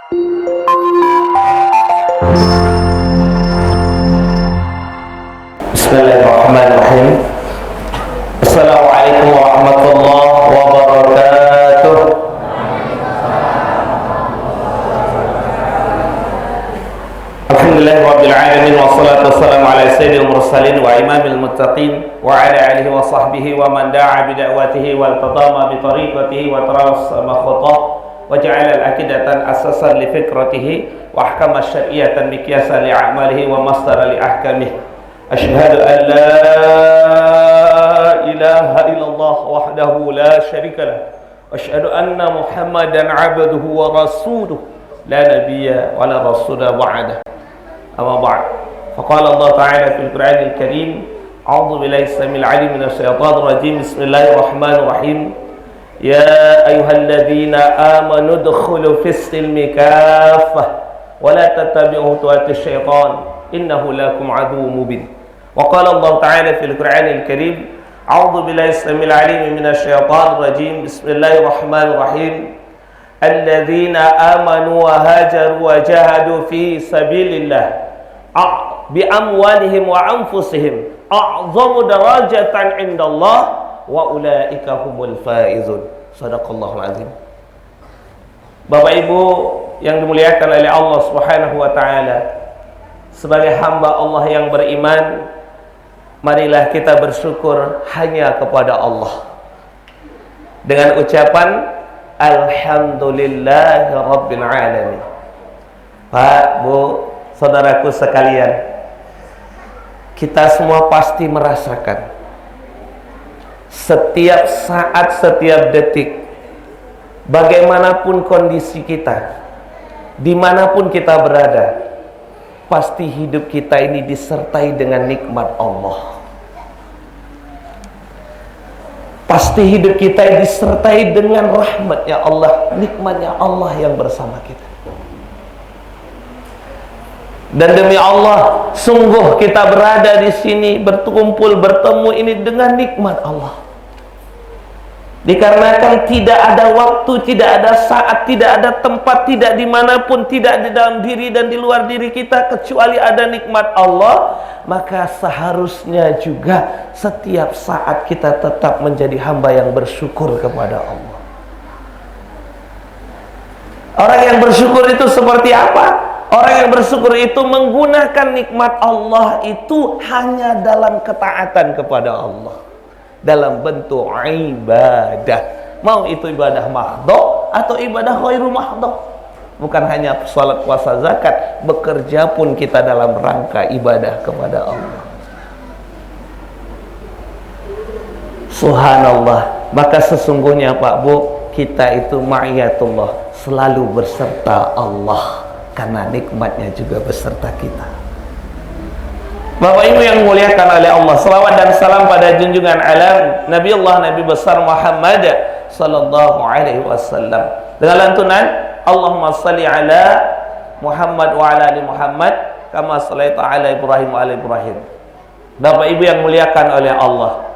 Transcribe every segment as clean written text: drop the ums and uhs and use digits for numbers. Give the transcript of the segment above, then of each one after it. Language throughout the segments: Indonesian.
Bismillahirrahmanirrahim. Assalamualaikum warahmatullahi wabarakatuh. Alhamdulillahirabbil alamin wassalatu wassalamu ala sayyidil mursalin wa imamil muttaqin wa ala alihi wa sahbihi wa man da'a bi da'watihi wal tadama bi tariqatihi wa tarassama khutah wa ja'ala al-aqidatan asasan li fikratihi wa ahkama syar'iyatan miqyasan li a'malihi wa masdara li ahkamihi. Asyhadu an la ilaha illallah wahdahu la syarika lah wa asyhadu anna Muhammadan 'abduhu wa rasuluh la nabiyya wa la rasula ba'da. Amma ba'd. Faqala Allah ta'ala fil Qur'anil Karim, a'udzu billahi samil 'alim minasy syaithanir rajim. Bismillahirrahmanirrahim. Ya ayyuhalladzina amanu udkhulu fis silmi kaffah wa la tattabi'u khutuwatis syaitan innahu lakum aduwwun mubin. Wa qala Allah ta'ala fil Qur'anil Karim, a'udzu billahi samil 'alim minasy syaithanir rajim. Bismillahirrahmanirrahim. Alladzina amanu wa hajaru wa jahadu fi sabilillah bi amwalihim wa anfusihim a'zamu darajatan indallah wa ulaika humul faizun. Shadaqallahul azim. Bapak Ibu yang dimuliakan oleh Allah Subhanahu wa taala, sebagai hamba Allah yang beriman, marilah kita bersyukur hanya kepada Allah dengan ucapan Alhamdulillahi Rabbil Alamin. Pak, Bu, saudaraku sekalian, kita semua pasti merasakan setiap saat, setiap detik, bagaimanapun kondisi kita, dimanapun kita berada, pasti hidup kita ini disertai dengan nikmat Allah. Pasti hidup kita disertai dengan rahmatnya Allah, nikmatnya Allah yang bersama kita. Dan demi Allah, sungguh kita berada di sini, berkumpul, bertemu ini dengan nikmat Allah. Dikarenakan tidak ada waktu, tidak ada saat, tidak ada tempat, tidak dimanapun, tidak di dalam diri dan di luar diri kita, kecuali ada nikmat Allah, maka seharusnya juga setiap saat kita tetap menjadi hamba yang bersyukur kepada Allah. Orang yang bersyukur itu seperti apa? Orang yang bersyukur itu menggunakan nikmat Allah itu hanya dalam ketaatan kepada Allah, dalam bentuk ibadah, mau itu ibadah mahdhah atau ibadah ghairu mahdhah. Bukan hanya salat, puasa, zakat, bekerja pun kita dalam rangka ibadah kepada Allah. Subhanallah. Maka sesungguhnya Pak Bu, kita itu ma'iyatullah, selalu berserta Allah, karena nikmatnya juga beserta kita. Bapak Ibu yang dimuliakan oleh Allah, salawat dan salam pada junjungan alam Nabi Allah, Nabi besar Muhammad sallallahu alaihi wasallam. Dengan lantunan Allahumma salli ala Muhammad wa ala ali Muhammad kama shallaita ala Ibrahim wa ala Ibrahim. Bapak Ibu yang dimuliakan oleh Allah,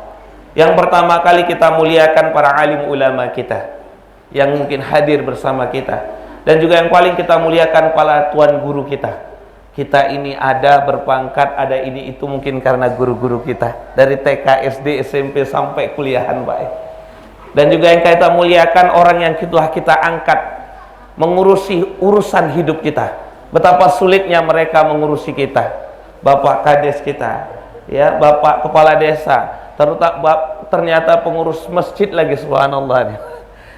yang pertama kali kita muliakan para alim ulama kita yang mungkin hadir bersama kita, dan juga yang paling kita muliakan para tuan guru kita. Kita ini ada berpangkat, ada ini itu mungkin karena guru-guru kita dari TK, SD, SMP sampai kuliahan, Pak. Dan juga yang kita muliakan orang yang telah kita angkat mengurusi urusan hidup kita. Betapa sulitnya mereka mengurusi kita. Bapak Kades kita, ya, Bapak Kepala Desa, ternyata pengurus masjid lagi, subhanallah.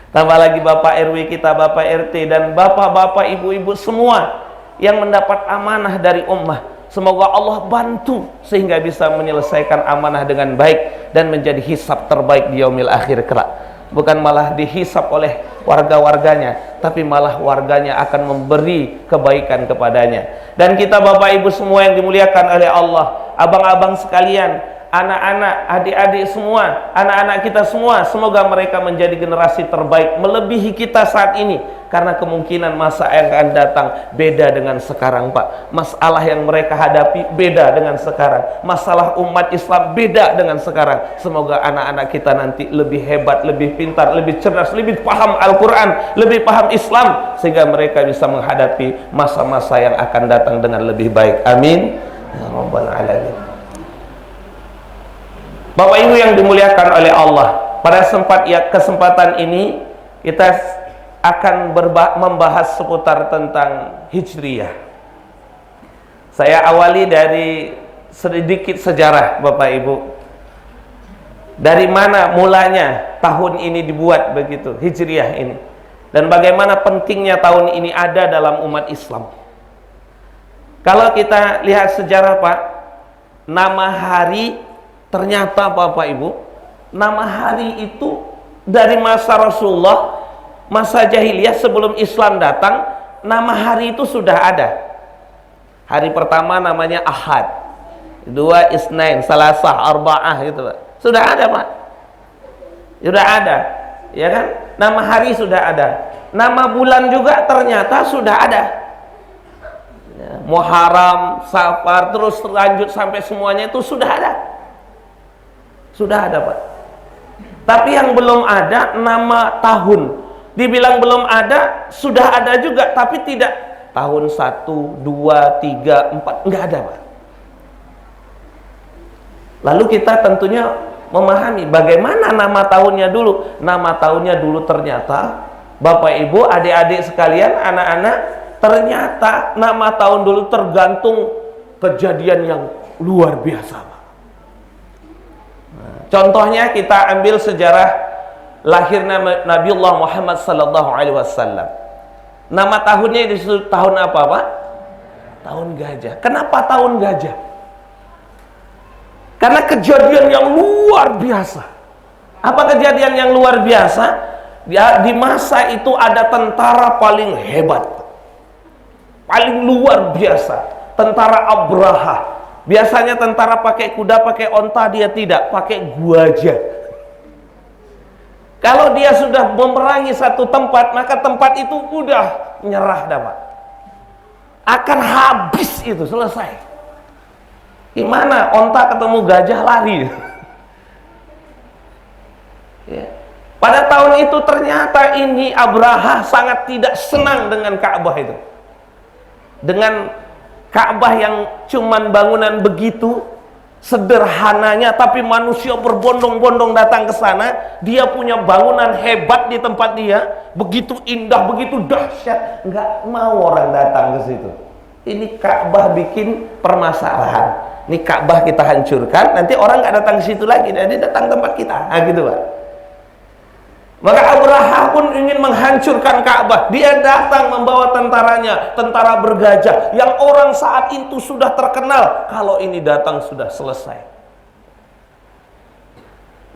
Tambah lagi Bapak RW kita, Bapak RT, dan Bapak-bapak, Ibu-ibu semua yang mendapat amanah dari ummah. Semoga Allah bantu sehingga bisa menyelesaikan amanah dengan baik dan menjadi hisab terbaik di yaumil akhir kelak. Bukan malah dihisab oleh warga-warganya, tapi malah warganya akan memberi kebaikan kepadanya. Dan kita Bapak Ibu semua yang dimuliakan oleh Allah, abang-abang sekalian, anak-anak, adik-adik semua, anak-anak kita semua, semoga mereka menjadi generasi terbaik melebihi kita saat ini, karena kemungkinan masa yang akan datang beda dengan sekarang, Pak. Masalah yang mereka hadapi beda dengan sekarang, masalah umat Islam beda dengan sekarang. Semoga anak-anak kita nanti lebih hebat, lebih pintar, lebih cerdas, lebih paham Al-Quran, lebih paham Islam, sehingga mereka bisa menghadapi masa-masa yang akan datang dengan lebih baik. Amin ya rabbal alamin. Bapak Ibu yang dimuliakan oleh Allah, pada kesempatan ini kita akan membahas seputar tentang Hijriyah. Saya awali dari sedikit sejarah, Bapak Ibu. Dari mana mulanya tahun ini dibuat begitu, Hijriyah ini, dan bagaimana pentingnya tahun ini ada dalam umat Islam. Kalau kita lihat sejarah, Pak, nama hari, ternyata Bapak Ibu, nama hari itu dari masa Rasulullah, masa jahiliyah sebelum Islam datang, nama hari itu sudah ada. Hari pertama namanya Ahad, dua Isnain, Salasah, Arba'ah gitu, Pak. Sudah ada, Pak. Sudah ada, ya kan? Nama hari sudah ada. Nama bulan juga ternyata sudah ada. Ya, Muharram, Safar, terus lanjut sampai semuanya itu sudah ada. Sudah ada, Pak. Tapi yang belum ada nama tahun. Dibilang belum ada, sudah ada juga, tapi tidak tahun 1, 2, 3, 4, enggak ada, Pak. Lalu kita tentunya memahami bagaimana nama tahunnya dulu. Nama tahunnya dulu ternyata, Bapak Ibu, adik-adik sekalian, anak-anak, ternyata nama tahun dulu tergantung kejadian yang luar biasa. Contohnya kita ambil sejarah lahirnya Nabiullah Muhammad sallallahu alaihi wasallam. Nama tahunnya disebut tahun apa, Pak? Tahun gajah. Kenapa tahun gajah? Karena kejadian yang luar biasa. Apa kejadian yang luar biasa? Di masa itu ada tentara paling hebat, paling luar biasa, tentara Abraha. Biasanya tentara pakai kuda, pakai onta, dia tidak, pakai gajah. Kalau dia sudah memerangi satu tempat, maka tempat itu udah nyerah, Pak. Akan habis itu, selesai. Gimana? Onta ketemu gajah, lari. Ya. Pada tahun itu ternyata ini Abraha sangat tidak senang dengan Ka'bah itu. Dengan Ka'bah yang cuman bangunan begitu sederhananya, tapi manusia berbondong-bondong datang ke sana. Dia punya bangunan hebat di tempat dia, begitu indah, begitu dahsyat, nggak mau orang datang ke situ. Ini Ka'bah bikin permasalahan. Ini Ka'bah kita hancurkan, nanti orang nggak datang ke situ lagi, jadi datang tempat kita. Nah, gitu, Pak. Maka Abraha pun ingin menghancurkan Ka'bah. Dia datang membawa tentaranya, tentara bergajah, yang orang saat itu sudah terkenal. Kalau ini datang sudah selesai.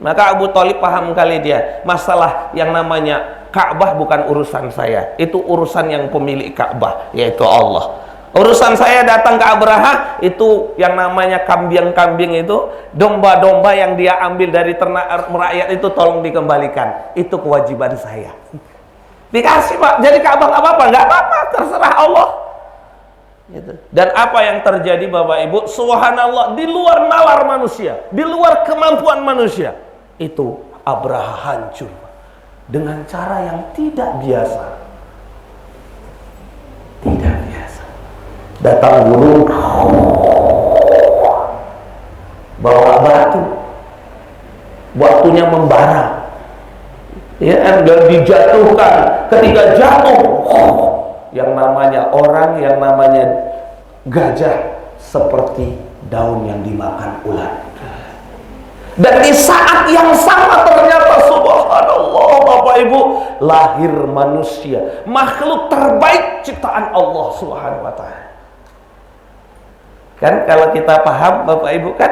Maka Abu Thalib paham kali dia, masalah yang namanya Ka'bah bukan urusan saya. Itu urusan yang pemilik Ka'bah, yaitu Allah. Urusan saya datang ke Abraha, itu yang namanya kambing-kambing itu, domba-domba yang dia ambil dari ternak rakyat itu tolong dikembalikan. Itu kewajiban saya. Dikasih, Pak. Jadi Ka'bah nggak apa-apa, nggak apa-apa, terserah Allah. Gitu. Dan apa yang terjadi, Bapak Ibu? Subhanallah, di luar nalar manusia, di luar kemampuan manusia, itu Abraha hancur dengan cara yang tidak biasa. Tidak biasa. Datang burung, bawa batu, batunya membara, ya, dan dijatuhkan. Ketika jatuh, yang namanya orang, yang namanya gajah, seperti daun yang dimakan ulat. Dan di saat yang sama ternyata subhanallah, Bapak Ibu, lahir manusia, makhluk terbaik ciptaan Allah Subhanahu wa Ta'ala. Kan kalau kita paham, Bapak Ibu, kan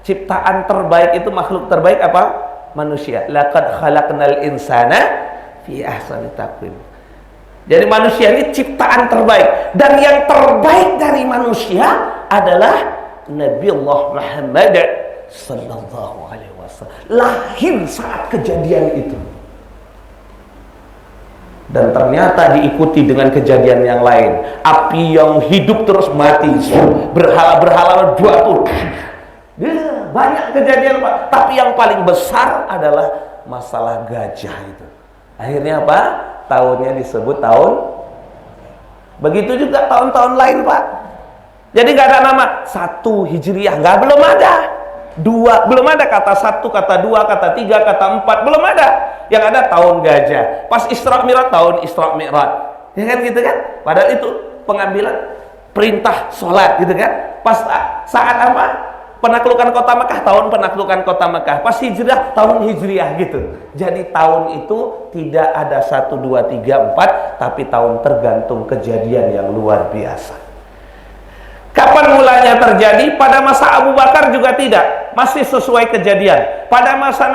ciptaan terbaik itu, makhluk terbaik apa? Manusia. Laqad khalaqnal insana fi ahsani taqwim. Jadi manusia ini ciptaan terbaik, dan yang terbaik dari manusia adalah Nabiullah Muhammad Sallallahu alaihi wasallam lahir saat kejadian itu. Dan ternyata diikuti dengan kejadian yang lain. Api yang hidup terus mati, berhala-berhala jatuh. Banyak kejadian Pak. Tapi yang paling besar adalah masalah gajah itu. Akhirnya apa? Tahunnya disebut tahun. Begitu juga tahun-tahun lain Pak. Jadi nggak ada nama 1 Hijriah, belum ada. 2 belum ada, kata 1, kata 2, kata 3, kata 4 belum ada. Yang ada tahun gajah. Pas Isra Mi'raj tahun Isra Mi'raj. Ya kan gitu kan? Padahal itu pengambilan perintah sholat gitu kan. Pas saat apa? Penaklukan kota Mekah, tahun penaklukan kota Mekah. Pas hijrah, tahun hijriah gitu. Jadi tahun itu tidak ada 1, 2, 3, 4, tapi tahun tergantung kejadian yang luar biasa. Kapan mulanya terjadi? Pada masa Abu Bakar juga tidak, masih sesuai kejadian. Pada masa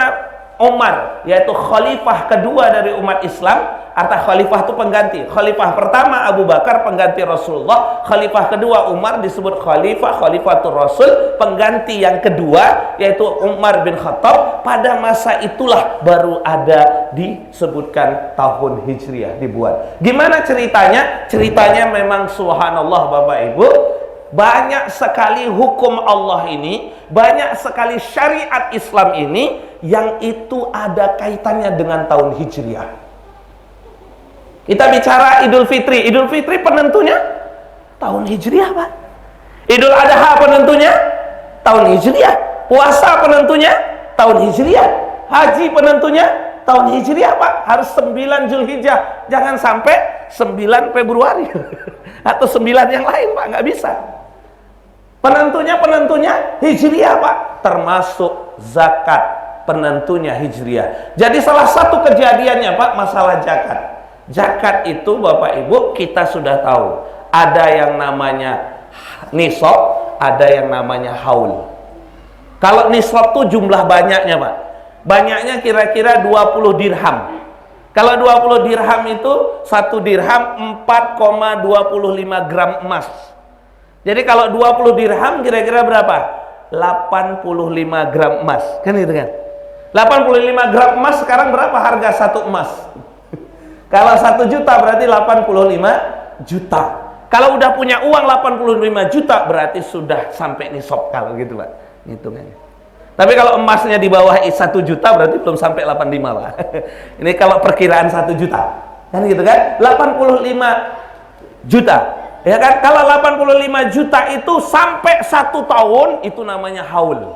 Umar, yaitu khalifah kedua dari umat Islam. Arta khalifah itu pengganti. Khalifah pertama Abu Bakar, pengganti Rasulullah. Khalifah kedua Umar disebut Khalifatul Rasul, pengganti yang kedua yaitu Umar bin Khattab. Pada masa itulah baru ada disebutkan tahun Hijriah dibuat. Gimana ceritanya? Ceritanya memang subhanallah Bapak Ibu, banyak sekali hukum Allah ini, banyak sekali syariat Islam ini yang itu ada kaitannya dengan tahun Hijriah. Kita bicara Idul Fitri. Idul Fitri penentunya tahun Hijriah Pak. Idul Adha penentunya tahun Hijriah. Puasa penentunya tahun Hijriah. Haji penentunya tahun Hijriah Pak. Harus 9 Zulhijjah. Jangan sampai 9 Februari atau 9 yang lain Pak, nggak bisa. Penentunya Hijriah Pak. Termasuk zakat penentunya Hijriah. Jadi salah satu kejadiannya Pak, masalah zakat. Zakat itu Bapak Ibu kita sudah tahu. Ada yang namanya nisab, ada yang namanya haul. Kalau nisab itu jumlah banyaknya Pak. Banyaknya kira-kira 20 dirham. Kalau 20 dirham itu 1 dirham 4,25 gram emas. Jadi kalau 20 dirham kira-kira berapa? 85 gram emas. Kan itu kan? 85 gram emas sekarang berapa harga 1 emas? Kalau 1 juta berarti 85 juta. Kalau udah punya uang 85 juta berarti sudah sampai nisab kalau gitu Pak hitungannya. Tapi kalau emasnya di bawah 1 juta berarti belum sampai 85 Pak. Ini kalau perkiraan 1 juta. Kan gitu kan? 85 juta. Ya kan? Kalau 85 juta itu sampai 1 tahun itu namanya haul.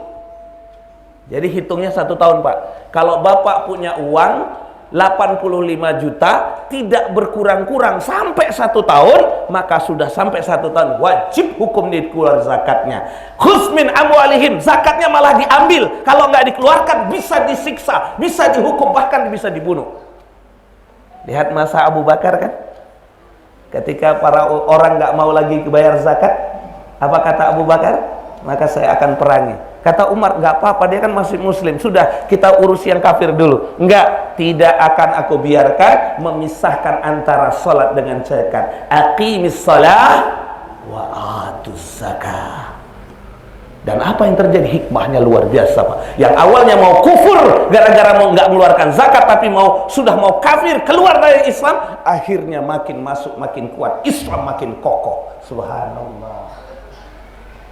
Jadi hitungnya 1 tahun Pak. Kalau Bapak punya uang 85 juta tidak berkurang-kurang sampai 1 tahun, maka sudah sampai 1 tahun wajib hukum dikeluar zakatnya. Khuz min amwalihim, zakatnya malah diambil. Kalau nggak dikeluarkan bisa disiksa, bisa dihukum, bahkan bisa dibunuh. Lihat masa Abu Bakar kan, ketika para orang nggak mau lagi bayar zakat, apa kata Abu Bakar? Maka saya akan perangi. Kata Umar, nggak apa-apa, dia kan masih muslim, sudah kita urus yang kafir dulu. Enggak, tidak akan aku biarkan memisahkan antara sholat dengan zakat. Aqimis shalah wa atuz zakah. Dan apa yang terjadi? Hikmahnya luar biasa Pak. Yang awalnya mau kufur gara-gara mau nggak mengeluarkan zakat, tapi sudah mau kafir, keluar dari Islam, akhirnya makin masuk makin kuat, Islam makin kokoh. Subhanallah.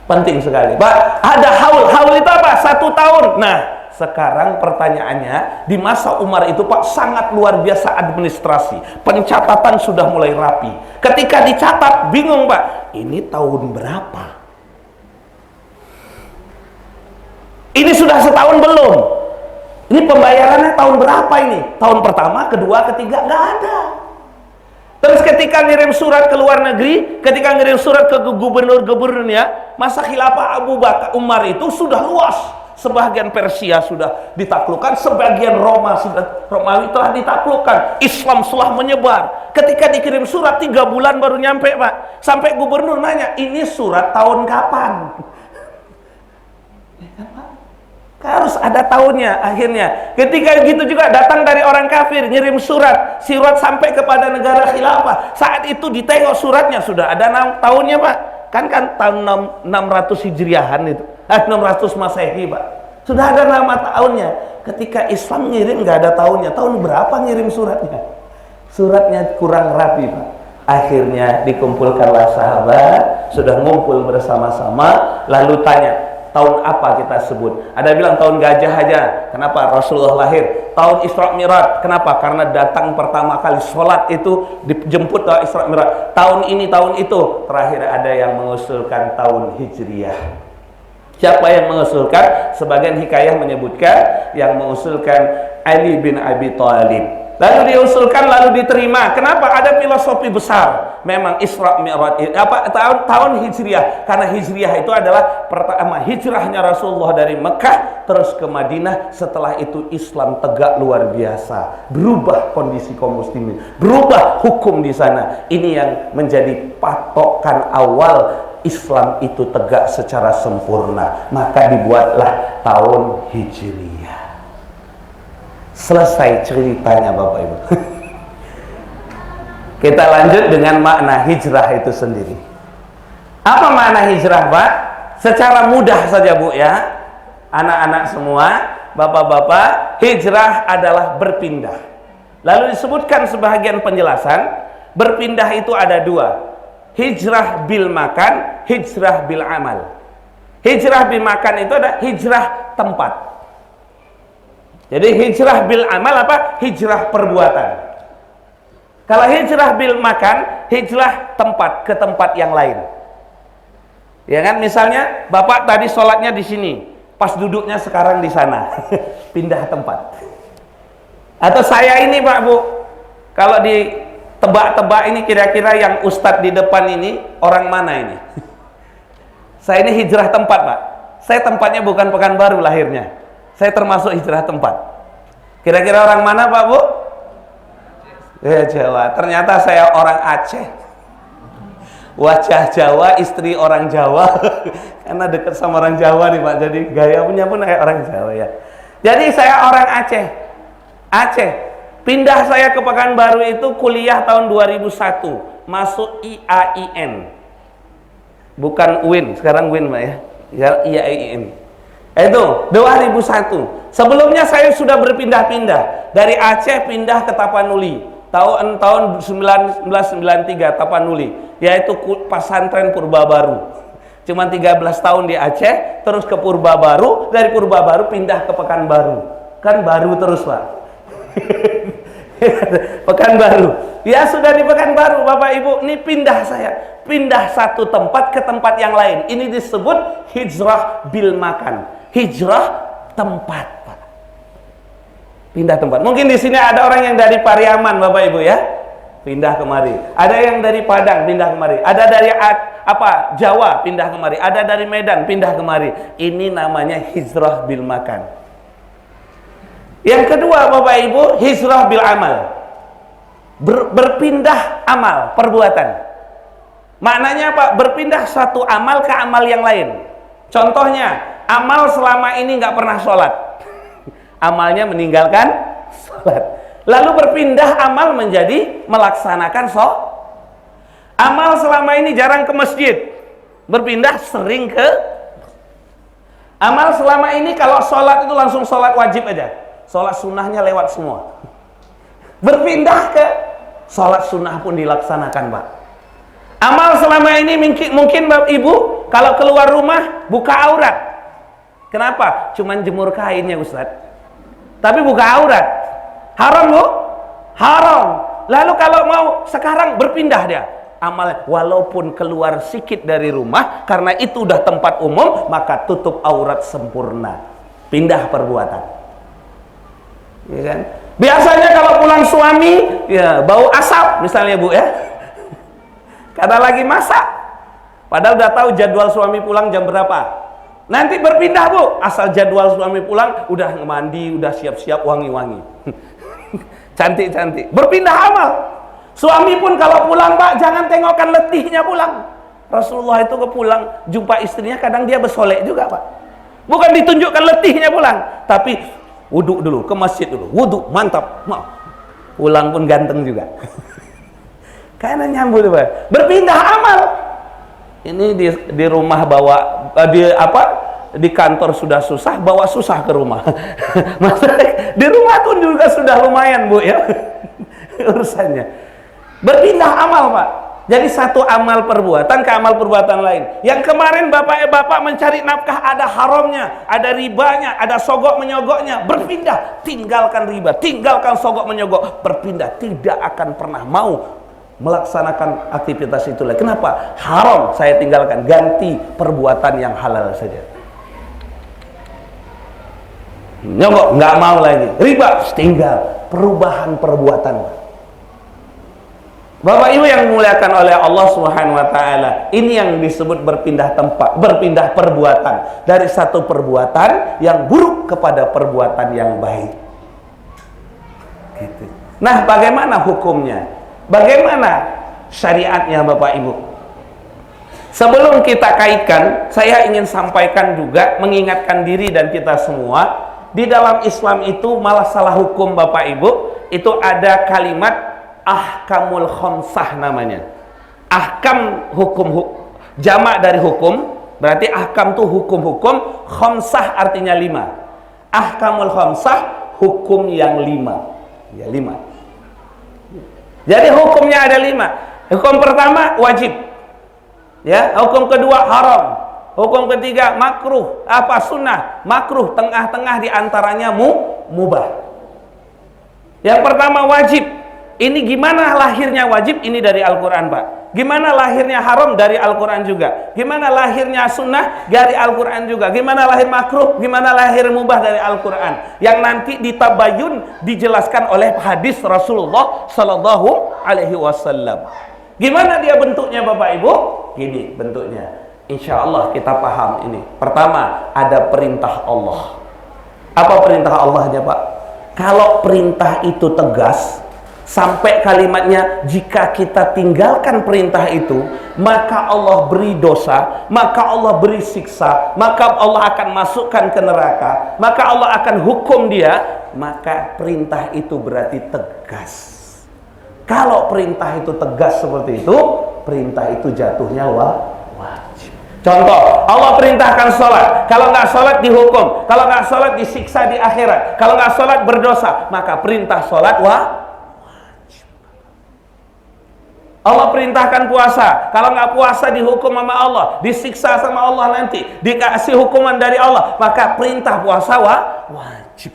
Penting sekali Pak. Ada haul. Haul itu apa? 1 tahun. Nah sekarang pertanyaannya, di masa Umar itu Pak sangat luar biasa administrasi, pencatatan sudah mulai rapi. Ketika dicatat bingung Pak, ini tahun berapa? Ini sudah setahun belum? Ini pembayarannya tahun berapa ini? Tahun pertama, kedua, ketiga, nggak ada. Terus ketika ngirim surat ke luar negeri, ketika ngirim surat ke gubernur-gubernurnya, masa khilafah Abu Bakar Umar itu sudah luas. Sebagian Persia sudah ditaklukkan, sebagian Romawi telah ditaklukkan. Islam telah menyebar. Ketika dikirim surat 3 bulan baru nyampe Pak. Sampai gubernur nanya, ini surat tahun kapan? Harus ada tahunnya. Akhirnya ketika gitu juga datang dari orang kafir, ngirim surat sampai kepada negara khilafah. Saat itu ditengok suratnya sudah ada tahunnya Pak. Kan tahun 600 Hijriahan itu, 600 Masehi Pak. Sudah ada nama tahunnya. Ketika Islam ngirim nggak ada tahunnya. Tahun berapa ngirim suratnya? Suratnya kurang rapi, Pak. Akhirnya dikumpulkanlah sahabat, sudah ngumpul bersama-sama, lalu tanya, tahun apa kita sebut? Ada bilang tahun gajah aja. Kenapa? Rasulullah lahir. Tahun Isra Mi'raj. Kenapa? Karena datang pertama kali sholat itu dijemput ke Isra Mi'raj. Tahun ini, tahun itu. Terakhir ada yang mengusulkan tahun Hijriyah. Siapa yang mengusulkan? Sebagian hikayah menyebutkan yang mengusulkan Ali bin Abi Thalib. Lalu diusulkan, lalu diterima. Kenapa? Ada filosofi besar. Memang Isra Mi'raj tahun Hijriah, karena Hijriah itu adalah pertama hijrahnya Rasulullah dari Mekah terus ke Madinah. Setelah itu Islam tegak luar biasa, berubah kondisi kaum muslimin, berubah hukum di sana. Ini yang menjadi patokan awal Islam itu tegak secara sempurna. Maka dibuatlah tahun Hijriah. Selesai ceritanya Bapak Ibu. Kita lanjut dengan makna hijrah itu sendiri. Apa makna hijrah, Pak? Secara mudah saja, Bu, ya. Anak-anak semua, bapak-bapak, hijrah adalah berpindah. Lalu disebutkan sebagian penjelasan, berpindah itu ada dua. Hijrah bil makan, hijrah bil amal. Hijrah bil makan itu ada hijrah tempat. Jadi hijrah bil amal apa? Hijrah perbuatan. Kalau hijrah bil makan, hijrah tempat ke tempat yang lain. Ya kan? Misalnya Bapak tadi sholatnya di sini, pas duduknya sekarang di sana, pindah tempat. Atau saya ini Pak Bu, kalau di tebak-tebak ini kira-kira yang ustadz di depan ini orang mana ini? Saya ini hijrah tempat Pak. Saya tempatnya bukan Pekanbaru lahirnya. Saya termasuk hijrah tempat. Kira-kira orang mana Pak Bu? Ya, Jawa. Ternyata saya orang Aceh. Wajah Jawa, istri orang Jawa. Karena dekat sama orang Jawa nih Pak. Jadi gaya punya pun kayak orang Jawa ya. Jadi saya orang Aceh. Aceh. Pindah saya ke Pekanbaru itu kuliah tahun 2001. Masuk IAIN. Bukan UIN. Sekarang UIN Pak ya. IAIN. Itu 2001. Sebelumnya saya sudah berpindah-pindah dari Aceh pindah ke Tapanuli tahun 1993 Tapanuli, yaitu pesantren Purbabaru. Cuma 13 tahun di Aceh, terus ke Purbabaru, dari Purbabaru pindah ke Pekanbaru. Kan baru terus Pak. Pekanbaru. Ya sudah di Pekanbaru Bapak Ibu, ini pindah saya. Pindah satu tempat ke tempat yang lain. Ini disebut hijrah bil makan. Hijrah tempat, Pak. Pindah tempat. Mungkin di sini ada orang yang dari Pariaman, Bapak Ibu ya. Pindah kemari. Ada yang dari Padang pindah kemari. Ada dari Jawa pindah kemari. Ada dari Medan pindah kemari. Ini namanya hijrah bil makan. Yang kedua, Bapak Ibu, hijrah bil amal. Berpindah amal, perbuatan. Maknanya apa? Berpindah satu amal ke amal yang lain. Contohnya, amal selama ini nggak pernah sholat, amalnya meninggalkan sholat. Lalu berpindah amal menjadi melaksanakan sholat. Amal selama ini jarang ke masjid, berpindah sering ke. Amal selama ini kalau sholat itu langsung sholat wajib aja, sholat sunnahnya lewat semua. Berpindah ke sholat sunnah pun dilaksanakan Pak. Amal selama ini mungkin Bapak Ibu kalau keluar rumah buka aurat. Kenapa? Cuman jemur kainnya Ustaz. Tapi buka aurat. Haram Bu? Haram. Lalu kalau mau sekarang berpindah dia. Amal walaupun keluar sikit dari rumah, karena itu udah tempat umum, maka tutup aurat sempurna. Pindah perbuatan. Ya kan? Biasanya kalau pulang suami, ya bau asap misalnya Bu ya. Karena lagi masak. Padahal udah tahu jadwal suami pulang jam berapa. Nanti berpindah Bu, asal jadwal suami pulang udah mandi, udah siap-siap wangi-wangi. Cantik-cantik. Berpindah amal. Suami pun kalau pulang Pak, jangan tengokkan letihnya pulang. Rasulullah itu ke pulang jumpa istrinya, kadang dia bersolek juga Pak. Bukan ditunjukkan letihnya pulang, tapi wudhu dulu, ke masjid dulu, wudhu, mantap. Pulang pun ganteng juga. Karena nyambut Pak. Berpindah amal. Ini di rumah bawa di kantor sudah susah, bawa susah ke rumah. Maksudnya di rumah tuh juga sudah lumayan, Bu, ya. Urusannya. Berpindah amal, Pak. Jadi satu amal perbuatan ke amal perbuatan lain. Yang kemarin bapak mencari nafkah ada haramnya, ada ribanya, ada sogok menyogoknya. Berpindah, tinggalkan riba, tinggalkan sogok menyogok. Berpindah, tidak akan pernah mau melaksanakan aktivitas itu lagi. Kenapa? Haram saya tinggalkan, ganti perbuatan yang halal saja. Nyogok, nggak mau lagi. Riba, tinggal. Perubahan perbuatan. Bapak Ibu yang dimuliakan oleh Allah Subhanahu wa taala, ini yang disebut berpindah tempat, berpindah perbuatan dari satu perbuatan yang buruk kepada perbuatan yang baik. Gitu. Nah, bagaimana hukumnya? Bagaimana syariatnya, Bapak Ibu? Sebelum kita kaitkan, saya ingin sampaikan juga, mengingatkan diri dan kita semua, di dalam Islam itu malah salah hukum, Bapak Ibu, itu ada kalimat ahkamul khamsah namanya. Ahkam jamak dari hukum, berarti ahkam itu hukum-hukum, khamsah artinya 5. Ahkamul khamsah, hukum yang 5. Ya, 5. Jadi hukumnya ada 5. Hukum pertama wajib. Ya, hukum kedua haram. Hukum ketiga makruh, sunnah, makruh, tengah-tengah di antaranya mubah. Yang pertama wajib. Ini gimana lahirnya wajib? Ini dari Al-Quran, Pak. Gimana lahirnya haram? Dari Al-Quran juga. Gimana lahirnya sunnah? Dari Al-Quran juga. Gimana lahir makruh? Gimana lahir mubah? Dari Al-Quran. Yang nanti ditabayun, dijelaskan oleh hadis Rasulullah Sallallahu Alaihi Wasallam. Gimana dia bentuknya, Bapak Ibu? Gini bentuknya. Insya Allah kita paham ini. Pertama, ada perintah Allah. Apa perintah Allahnya, Pak? Kalau perintah itu tegas, sampai kalimatnya, jika kita tinggalkan perintah itu, maka Allah beri dosa, maka Allah beri siksa, maka Allah akan masukkan ke neraka, maka Allah akan hukum dia. Maka perintah itu berarti tegas. Kalau perintah itu tegas seperti itu, perintah itu jatuhnya wajib. Contoh, Allah perintahkan sholat. Kalau nggak sholat dihukum, kalau nggak sholat disiksa di akhirat, kalau nggak sholat berdosa. Maka perintah sholat Allah perintahkan puasa. Kalau nggak puasa dihukum sama Allah, disiksa sama Allah nanti, dikasih hukuman dari Allah. Maka perintah puasa wajib.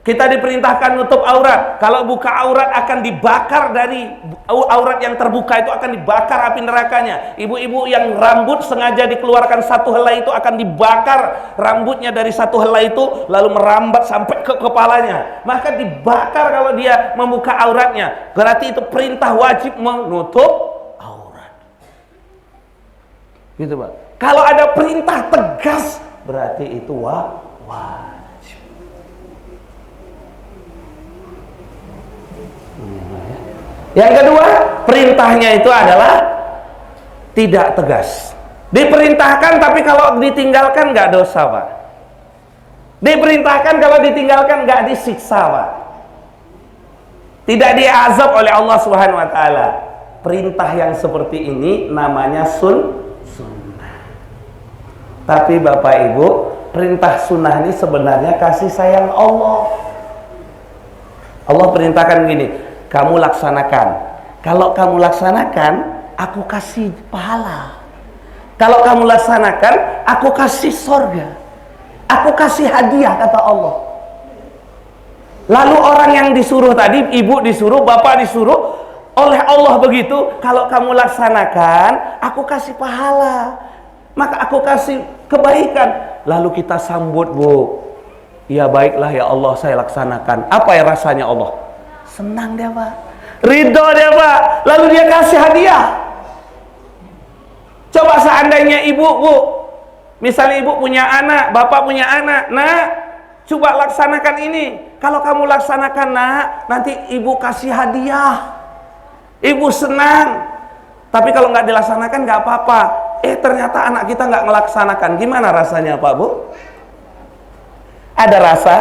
Kita diperintahkan nutup aurat. Kalau buka aurat akan dibakar, dari aurat yang terbuka itu akan dibakar api nerakanya. Ibu-ibu yang rambut sengaja dikeluarkan satu helai itu akan dibakar rambutnya dari satu helai itu, lalu merambat sampai ke kepalanya. Maka dibakar kalau dia membuka auratnya. Berarti itu perintah wajib menutup aurat. Gitu, Pak. Kalau ada perintah tegas, berarti itu wajib. Yang kedua, perintahnya itu adalah tidak tegas. Diperintahkan, tapi kalau ditinggalkan nggak dosa, Pak. Diperintahkan, kalau ditinggalkan nggak disiksa, Pak. Tidak diazab oleh Allah Subhanahu wa taala. Perintah yang seperti ini namanya sunnah. Tapi Bapak Ibu, perintah sunnah ini sebenarnya kasih sayang Allah. Allah perintahkan gini, kamu laksanakan. Kalau kamu laksanakan, aku kasih pahala. Kalau kamu laksanakan, aku kasih sorga. Aku kasih hadiah, kata Allah. Lalu orang yang disuruh tadi, ibu disuruh, bapak disuruh, oleh Allah begitu, kalau kamu laksanakan, aku kasih pahala. Maka aku kasih kebaikan. Lalu kita sambut, Bu. Ya baiklah ya Allah, saya laksanakan. Apa ya rasanya Allah? Senang dia, Pak. Ridho dia, Pak. Lalu dia kasih hadiah. Coba seandainya ibu, Bu, misalnya ibu punya anak, bapak punya anak. Nah, coba laksanakan ini. Kalau kamu laksanakan, nak, nanti ibu kasih hadiah. Ibu senang. Tapi kalau nggak dilaksanakan nggak apa-apa. Ternyata anak kita nggak melaksanakan. Gimana rasanya, Pak, Bu? Ada rasa?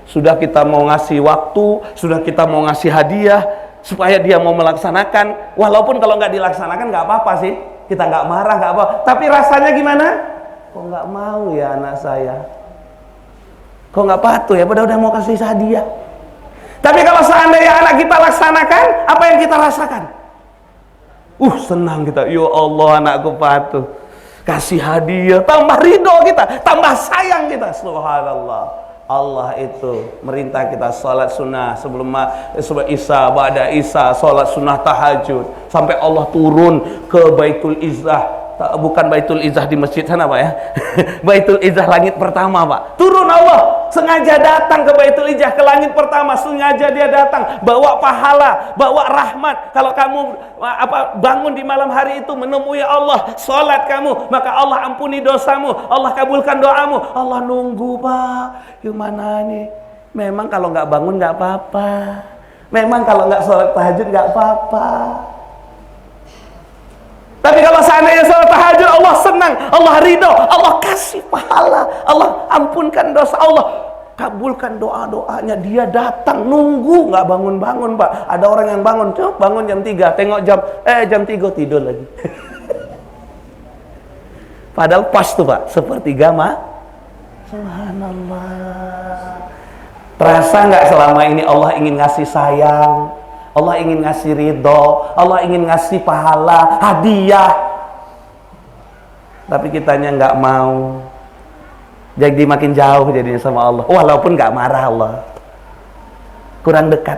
Sudah kita mau ngasih waktu, sudah kita mau ngasih hadiah supaya dia mau melaksanakan. Walaupun kalau nggak dilaksanakan nggak apa-apa sih, kita nggak marah, nggak apa. Tapi rasanya gimana? kok nggak mau ya anak saya, kok nggak patuh ya, padahal udah mau kasih hadiah. Tapi kalau seandainya anak kita laksanakan apa yang kita rasakan, senang kita, ya Allah anakku patuh, kasih hadiah, tambah ridho kita, tambah sayang kita. Subhanallah. Allah itu merintah kita salat sunnah sebelum Isya, ba'da Isya, salat sunnah tahajud, sampai Allah turun ke Baitul Izzah. Bukan Baitul Izzah di masjid sana Pak ya. Baitul Izzah langit pertama Pak. Turun Allah, sengaja datang ke Baitul Izzah, ke langit pertama, sengaja dia datang bawa pahala, bawa rahmat. Kalau kamu bangun di malam hari itu menemui Allah, salat kamu, maka Allah ampuni dosamu, Allah kabulkan doamu. Allah nunggu Pak, gimana nih? Memang kalau nggak bangun nggak apa-apa, memang kalau nggak salat tahajud nggak apa-apa. Tapi kalau seandainya salat tahajud, Allah senang, Allah ridho, Allah kasih pahala, Allah ampunkan dosa, Allah kabulkan doa-doanya. Dia datang, nunggu, nggak bangun-bangun Pak. Ada orang yang bangun, bangun jam 3, tengok jam, jam 3 tidur lagi. Padahal pas tuh Pak, sepertiga Subhanallah. Terasa nggak selama ini Allah ingin ngasih sayang, Allah ingin ngasih ridho, Allah ingin ngasih pahala, hadiah. Tapi kitanya nggak mau. Jadi makin jauh jadinya sama Allah. Walaupun nggak marah Allah, kurang dekat.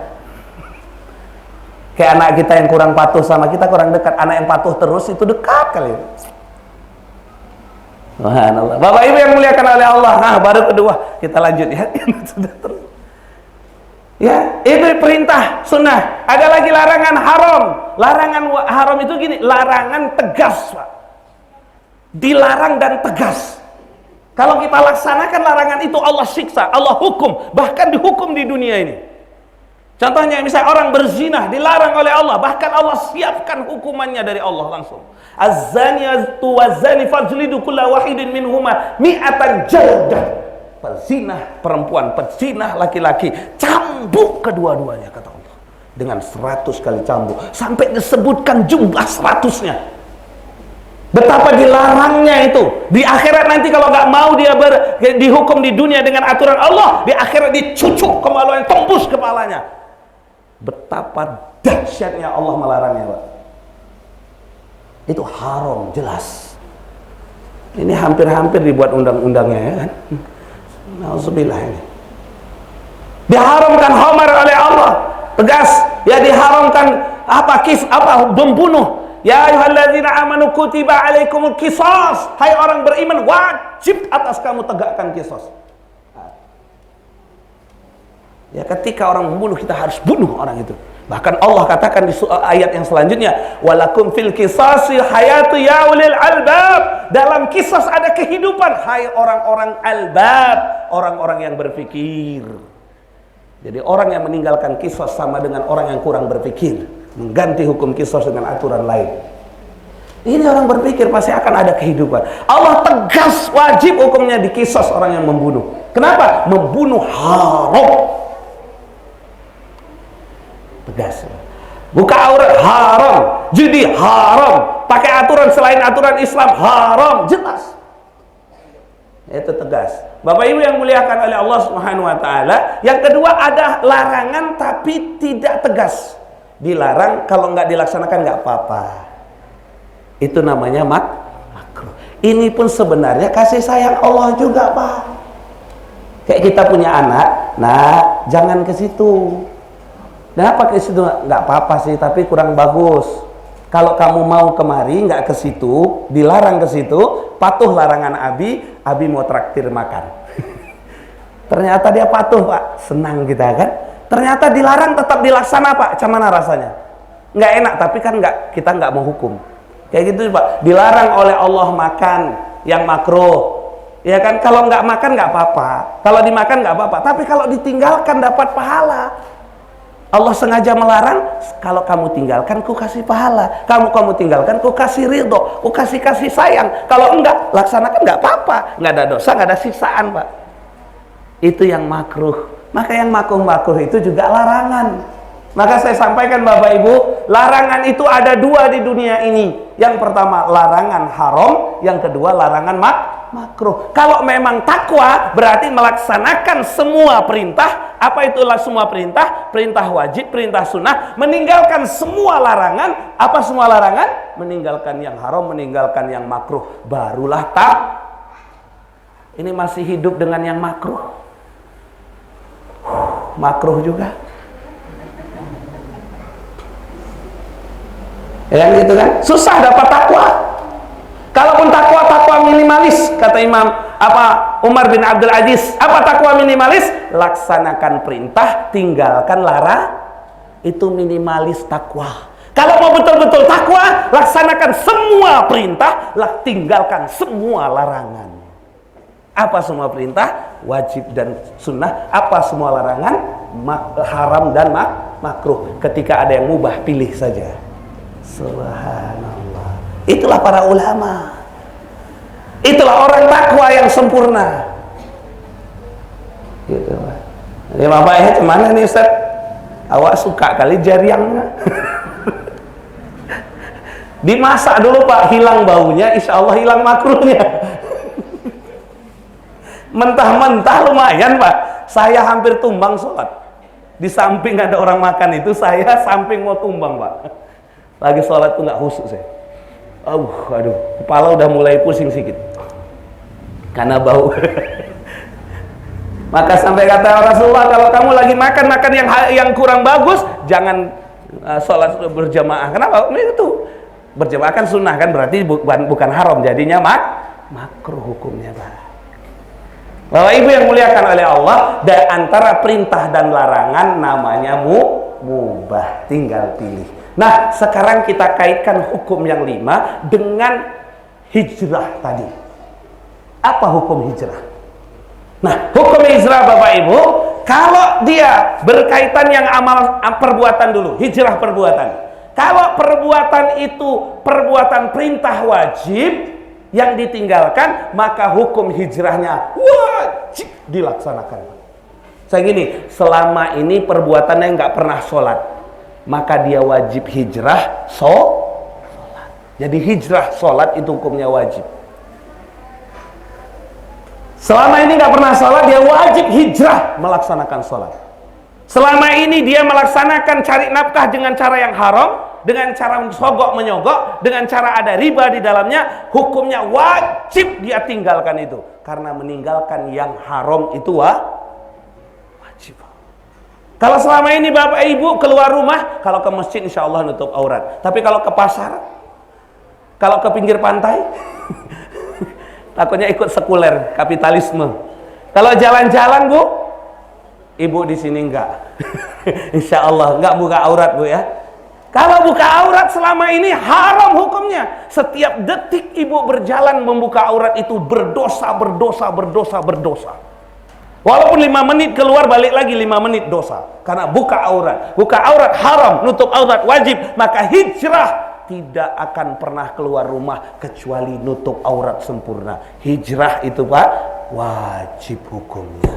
Kayak anak kita yang kurang patuh sama kita, kurang dekat. Anak yang patuh terus itu dekat kali. Subhanallah. Bapak Ibu yang muliakan oleh Allah. Nah, baru kedua, kita lanjut ya. Sudah terus. Ya, itu perintah sunnah. Ada lagi larangan haram. Larangan haram itu gini, larangan tegas Pak. Dilarang dan tegas. Kalau kita laksanakan larangan itu, Allah siksa, Allah hukum, bahkan dihukum di dunia ini. Contohnya misalnya orang berzina dilarang oleh Allah, bahkan Allah siapkan hukumannya dari Allah langsung. Az-zaniyatu waz-zani fajlidu kulla wahidin minhuma mi'atan jaldah. Pezina perempuan, pezina laki-laki, cambuk kedua-duanya kata Allah dengan 100 kali cambuk, sampai disebutkan jumlah 100-nya. Betapa dilarangnya itu. Di akhirat nanti kalau nggak mau dia dihukum di dunia dengan aturan Allah, di akhirat dicucuk kemaluan, tembus kepalanya. Betapa dahsyatnya Allah melarangnya Pak. Itu haram jelas. Ini hampir-hampir dibuat undang-undangnya ya kan. Nauzubillah ini. Diharamkan khamar oleh Allah. Tegas, ya diharamkan membunuh. Ya ayyuhalladzina amanu kutiba alaikumul qisas. Hai orang beriman, wajib atas kamu tegakkan qisas. Ya ketika orang membunuh, kita harus bunuh orang itu. Bahkan Allah katakan di ayat yang selanjutnya, walakum fil qisasi hayatu ya ulil albab. Dalam kisas ada kehidupan, hai orang-orang albab, orang-orang yang berpikir. Jadi orang yang meninggalkan kisas sama dengan orang yang kurang berpikir, mengganti hukum kisas dengan aturan lain. Ini orang berpikir pasti akan ada kehidupan. Allah tegas, wajib hukumnya di kisas orang yang membunuh. Kenapa? Membunuh haram. Tegas. Buka aurat haram, judi haram, pakai aturan selain aturan Islam haram, jelas. Itu tegas. Bapak Ibu yang muliakan oleh Allah Subhanahu wa taala, yang kedua ada larangan tapi tidak tegas. Dilarang, kalau nggak dilaksanakan nggak apa-apa. Itu namanya makruh. Ini pun sebenarnya kasih sayang Allah juga, Pak. Kayak kita punya anak, nah jangan ke situ. Kenapa ke situ? Nggak apa-apa sih, tapi kurang bagus. Kalau kamu mau kemari, nggak ke situ, dilarang ke situ, patuh larangan Abi mau traktir makan. Ternyata dia patuh Pak, senang kita kan. Ternyata dilarang tetap dilaksana Pak, cuman rasanya nggak enak, tapi kan kita nggak mau hukum. Kayak gitu Pak, dilarang oleh Allah makan yang makruh. Ya kan, kalau nggak makan nggak apa-apa, kalau dimakan nggak apa-apa, tapi kalau ditinggalkan dapat pahala. Allah sengaja melarang, kalau kamu tinggalkan ku kasih pahala, kamu tinggalkan ku kasih ridho, ku kasih sayang. Kalau enggak, laksanakan nggak apa-apa, nggak ada dosa, nggak ada siksaan Pak. Itu yang makruh. Maka yang makruh itu juga larangan. Maka saya sampaikan Bapak Ibu, larangan itu ada dua di dunia ini. Yang pertama larangan haram, yang kedua larangan makruh. Kalau memang takwa berarti melaksanakan semua perintah. Apa itulah semua perintah? Perintah wajib, perintah sunnah. Meninggalkan semua larangan. Apa semua larangan? Meninggalkan yang haram, meninggalkan yang makruh. Barulah tak. Ini masih hidup dengan yang makruh. Makruh juga. Ya gitu kan? Susah dapat takwa. Kalaupun takwa minimalis, kata Umar bin Abdul Aziz, apa takwa minimalis? Laksanakan perintah, tinggalkan larang. Itu minimalis takwa. Kalau mau betul-betul takwa, laksanakan semua perintah, tinggalkan semua larangan. Apa semua perintah? Wajib dan sunnah. Apa semua larangan? Haram dan makruh. Ketika ada yang mubah, pilih saja. Subhanallah. Itulah para ulama. Itulah orang takwa yang sempurna. Gitu, Pak. Jadi Bapak kemana nih Ustaz? Awak suka kali jariangnya. Dimasak dulu Pak, hilang baunya, insya Allah hilang makruhnya. Mentah-mentah lumayan Pak. Saya hampir tumbang sholat. Di samping ada orang makan itu, saya samping mau tumbang Pak. Lagi sholat tuh nggak khusyuk saya. Aduh, kepala udah mulai pusing sedikit karena bau. Maka sampai kata Rasulullah, kalau kamu lagi makan yang kurang bagus, jangan sholat berjamaah. Kenapa? Itu berjamaah kan sunnah kan, berarti bukan haram, jadinya makruh hukumnya Pak. Bapak Ibu yang muliakan oleh Allah, dan antara perintah dan larangan namanya mubah, tinggal pilih. Nah, sekarang kita kaitkan hukum yang 5 dengan hijrah tadi. Apa hukum hijrah? Nah, hukum hijrah Bapak Ibu, kalau dia berkaitan yang amal perbuatan dulu, hijrah perbuatan. Kalau perbuatan itu perbuatan perintah wajib yang ditinggalkan, maka hukum hijrahnya wajib dilaksanakan. Saya gini, selama ini perbuatannya nggak pernah sholat, maka dia wajib hijrah sholat. Jadi hijrah sholat itu hukumnya wajib. Selama ini nggak pernah sholat, dia wajib hijrah melaksanakan sholat. Selama ini dia melaksanakan cari nafkah dengan cara yang haram, dengan cara sogok menyogok, dengan cara ada riba di dalamnya, hukumnya wajib dia tinggalkan itu. Karena meninggalkan yang haram itu wajib. Kalau selama ini Bapak Ibu keluar rumah, kalau ke masjid insya Allah nutup aurat. Tapi kalau ke pasar, kalau ke pinggir pantai, takutnya ikut sekuler, kapitalisme. Kalau jalan-jalan Bu, Ibu di sini enggak. Insya Allah enggak buka aurat Bu ya. Kalau buka aurat selama ini haram hukumnya. Setiap detik Ibu berjalan membuka aurat itu berdosa. Walaupun 5 menit keluar, balik lagi 5 menit dosa. Karena buka aurat. Buka aurat haram, nutup aurat wajib. Maka hijrah tidak akan pernah keluar rumah kecuali nutup aurat sempurna. Hijrah itu Pak, wajib hukumnya.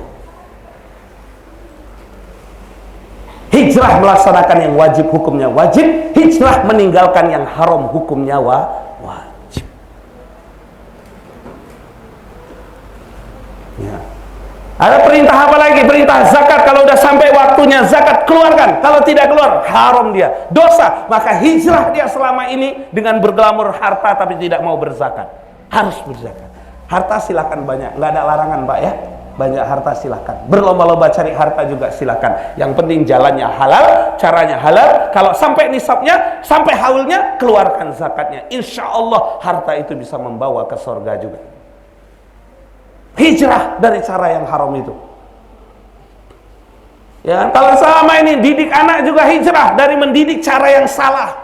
Hijrah melaksanakan yang wajib hukumnya wajib. Hijrah meninggalkan yang haram hukumnya wajib. Ya. Ada perintah apa lagi? Perintah zakat. Kalau udah sampai waktunya zakat, keluarkan. Kalau tidak keluar, haram dia, dosa. Maka hijrah dia selama ini dengan berglamor harta tapi tidak mau berzakat. Harus berzakat. Harta silakan banyak, nggak ada larangan Pak ya. Banyak harta silakan. Berlomba-lomba cari harta juga silakan. Yang penting jalannya halal, caranya halal. Kalau sampai nisabnya, sampai haulnya, keluarkan zakatnya. Insya Allah harta itu bisa membawa ke surga juga. Hijrah dari cara yang haram itu. Ya, kalau selama ini didik anak juga hijrah dari mendidik cara yang salah.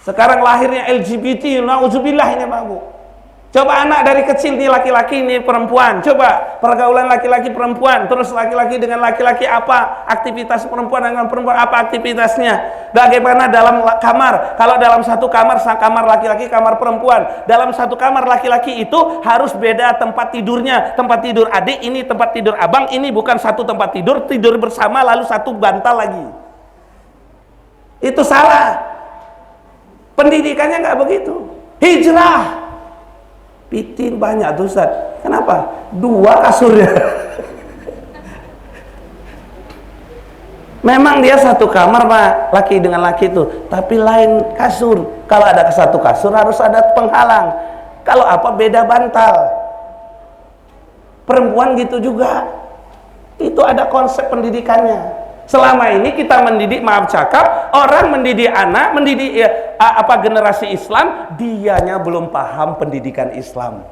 Sekarang lahirnya LGBT, na'udzubillah ini Pak Bu. Coba anak dari kecil nih, laki-laki nih perempuan, coba pergaulan laki-laki perempuan, terus laki-laki dengan laki-laki, apa aktivitas perempuan dengan perempuan, apa aktivitasnya, bagaimana dalam kamar. Kalau dalam satu kamar, kamar laki-laki, kamar perempuan, dalam satu kamar laki-laki itu harus beda tempat tidurnya. Tempat tidur adik ini, tempat tidur abang ini, bukan satu tempat tidur, tidur bersama lalu satu bantal lagi. Itu salah. Pendidikannya nggak begitu. Hijrah. Pitin banyak tuh Ustaz. Kenapa? 2 kasurnya. Memang dia satu kamar Pak, laki dengan laki itu, tapi lain kasur. Kalau ada satu kasur harus ada penghalang. Kalau apa beda bantal. Perempuan gitu juga. Itu ada konsep pendidikannya. Selama ini kita mendidik, maaf cakap, orang mendidik anak, mendidik generasi Islam, dianya belum paham pendidikan Islam.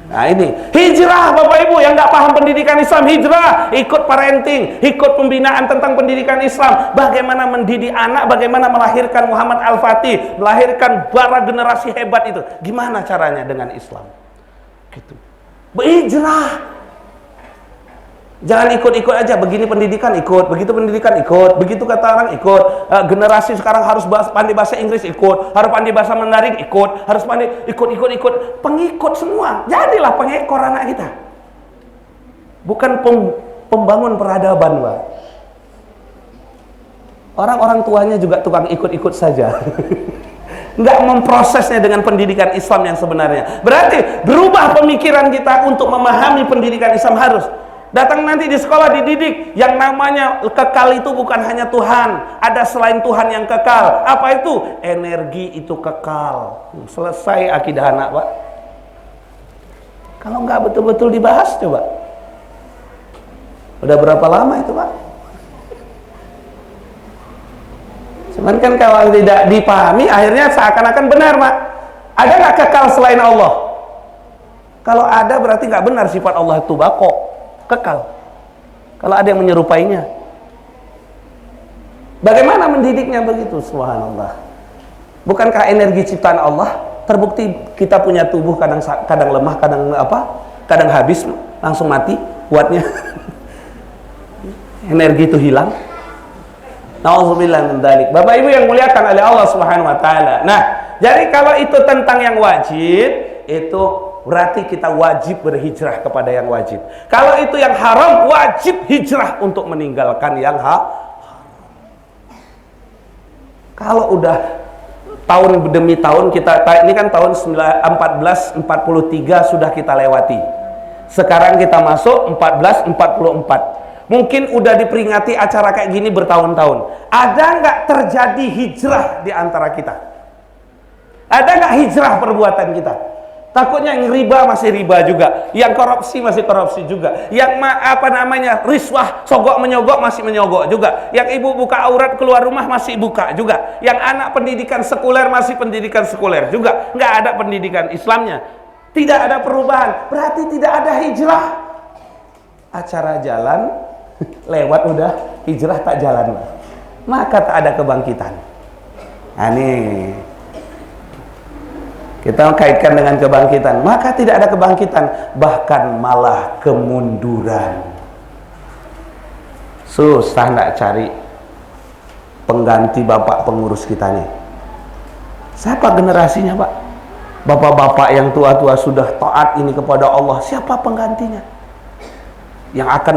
Nah ini, hijrah Bapak Ibu yang nggak paham pendidikan Islam, hijrah, ikut parenting, ikut pembinaan tentang pendidikan Islam, bagaimana mendidik anak, bagaimana melahirkan Muhammad Al-Fatih, melahirkan para generasi hebat itu, gimana caranya dengan Islam, gitu. Berhijrah, jangan ikut-ikut aja, begini pendidikan ikut, begitu pendidikan ikut, begitu kata orang ikut. Generasi sekarang harus pandai bahasa Inggris ikut, harus pandai bahasa Mandarin ikut, harus pandai ikut, pengikut semua. Jadilah pengekor anak kita, bukan pembangun peradaban Pak. Orang-orang tuanya juga tukang ikut-ikut saja. Nggak memprosesnya dengan pendidikan Islam yang sebenarnya. Berarti berubah pemikiran kita untuk memahami pendidikan Islam harus. Datang nanti di sekolah dididik yang namanya kekal itu bukan hanya Tuhan, ada selain Tuhan yang kekal. Apa itu? Energi itu kekal. Selesai akidah anak Pak. Kalau nggak betul-betul dibahas coba. Udah berapa lama itu Pak? Cuman kan kalau tidak dipahami akhirnya seakan-akan benar Pak. Ada nggak kekal selain Allah? Kalau ada berarti nggak benar sifat Allah itu bako, kekal. Kalau ada yang menyerupainya, bagaimana mendidiknya begitu? Subhanallah. Bukankah energi ciptaan Allah? Terbukti kita punya tubuh kadang lemah, kadang habis, langsung mati kuatnya. Energi itu hilang. Nauzubillah min dzalik. Bapak Ibu yang muliakan oleh Allah Subhanahu wa taala. Nah, jadi kalau itu tentang yang wajib, itu berarti kita wajib berhijrah kepada yang wajib. Kalau itu yang haram, wajib hijrah untuk meninggalkan yang haram. Kalau udah tahun demi tahun kita, ini kan tahun 1443 sudah kita lewati. Sekarang kita masuk 1444. Mungkin udah diperingati acara kayak gini bertahun-tahun. Ada nggak terjadi hijrah di antara kita? Ada nggak hijrah perbuatan kita? Takutnya yang riba masih riba juga, yang korupsi masih korupsi juga, yang riswah, sogok menyogok masih menyogok juga, yang ibu buka aurat keluar rumah masih buka juga, yang anak pendidikan sekuler masih pendidikan sekuler juga, nggak ada pendidikan Islamnya, tidak ada perubahan, berarti tidak ada hijrah. Acara jalan lewat udah, hijrah tak jalan, maka tak ada kebangkitan. Nah nih, kita kaitkan dengan kebangkitan, maka tidak ada kebangkitan, bahkan malah kemunduran. Susah nak cari pengganti bapak pengurus kita nih. Siapa generasinya Pak? Bapak-bapak yang tua-tua sudah taat ini kepada Allah, siapa penggantinya? Yang akan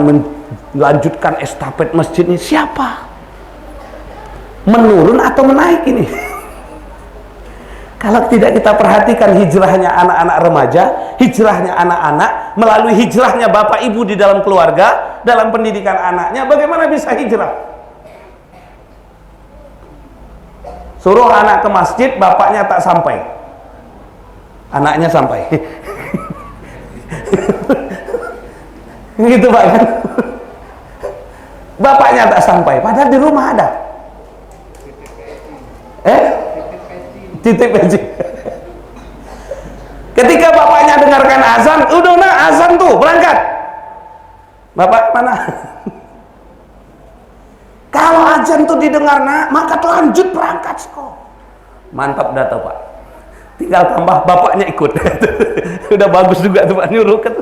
melanjutkan estafet masjid ini siapa? Menurun atau menaik ini? Kalau tidak kita perhatikan hijrahnya anak-anak remaja, hijrahnya anak-anak, melalui hijrahnya bapak ibu di dalam keluarga, dalam pendidikan anaknya, bagaimana bisa hijrah? Suruh anak ke masjid, bapaknya tak sampai, anaknya sampai. Gitu Pak kan? Bapaknya tak sampai, padahal di rumah ada. Titip aja. Ketika bapaknya dengarkan azan, udah nak azan tuh, berangkat. Bapak mana? Kalau azan tuh didengar nak, maka lanjut berangkat sekolah. Mantap data Pak. Tinggal tambah bapaknya ikut. Udah bagus juga tuh Pak nyuruh kan.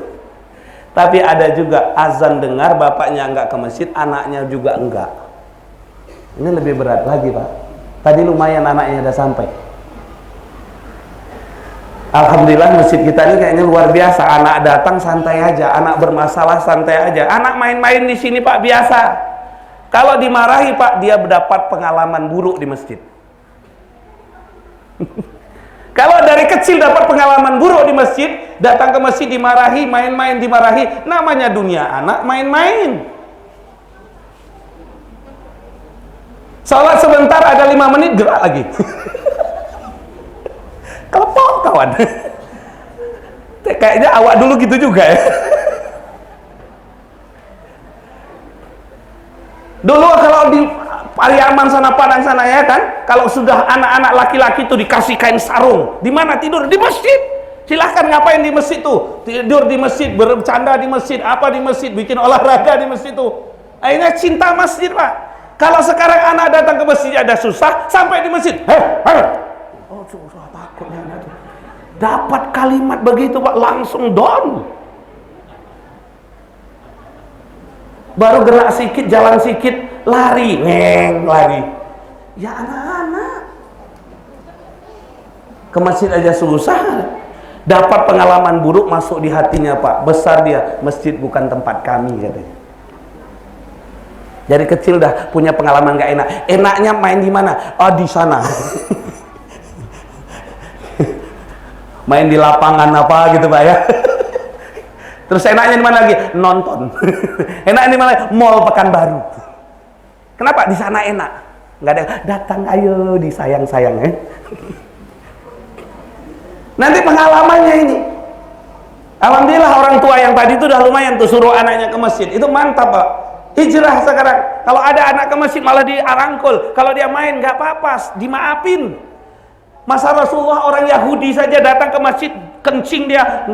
Tapi ada juga azan dengar, bapaknya enggak ke masjid, anaknya juga enggak. Ini lebih berat lagi Pak. Tadi lumayan anaknya udah sampai. Alhamdulillah masjid kita ini kayaknya luar biasa. Anak datang santai aja, anak bermasalah santai aja, anak main-main di sini Pak biasa. Kalau dimarahi Pak, dia mendapat pengalaman buruk di masjid. Kalau dari kecil dapat pengalaman buruk di masjid, datang ke masjid dimarahi, main-main dimarahi, namanya dunia anak main-main. Salat sebentar ada 5 menit gerak lagi. Kelepon kawan. Kayaknya awak dulu gitu juga ya. Dulu kalau di Pariaman sana, Padang sana ya kan, kalau sudah anak-anak laki-laki itu dikasih kain sarung, di mana tidur? Di masjid. Silahkan ngapain di masjid tuh? Tidur di masjid, bercanda di masjid, apa di masjid, bikin olahraga di masjid tuh. Akhirnya cinta masjid Pak. Kalau sekarang anak datang ke masjid ada susah, sampai di masjid, oh susah takutnya anak tuh. Dapat kalimat begitu Pak, langsung down. Baru gerak sedikit, jalan sedikit, lari, lari. Ya anak-anak ke masjid aja susah. Dapat pengalaman buruk masuk di hatinya Pak. Besar dia, masjid bukan tempat kami katanya. Dari kecil dah punya pengalaman gak enak. Enaknya main di mana? Oh di sana. Main di lapangan apa gitu Pak ya. Terus enaknya di mana lagi? Nonton. Enaknya di mana? Mall Pekanbaru. Kenapa? Di sana enak. Nggak ada datang ayo disayang-sayang ya. Nanti pengalamannya ini. Alhamdulillah orang tua yang tadi itu udah lumayan tuh suruh anaknya ke masjid. Itu mantap Pak. Hijrah sekarang. Kalau ada anak ke masjid malah diarangkul. Kalau dia main nggak apa-apa, dimaafin. Masa Rasulullah orang Yahudi saja datang ke masjid kencing dia.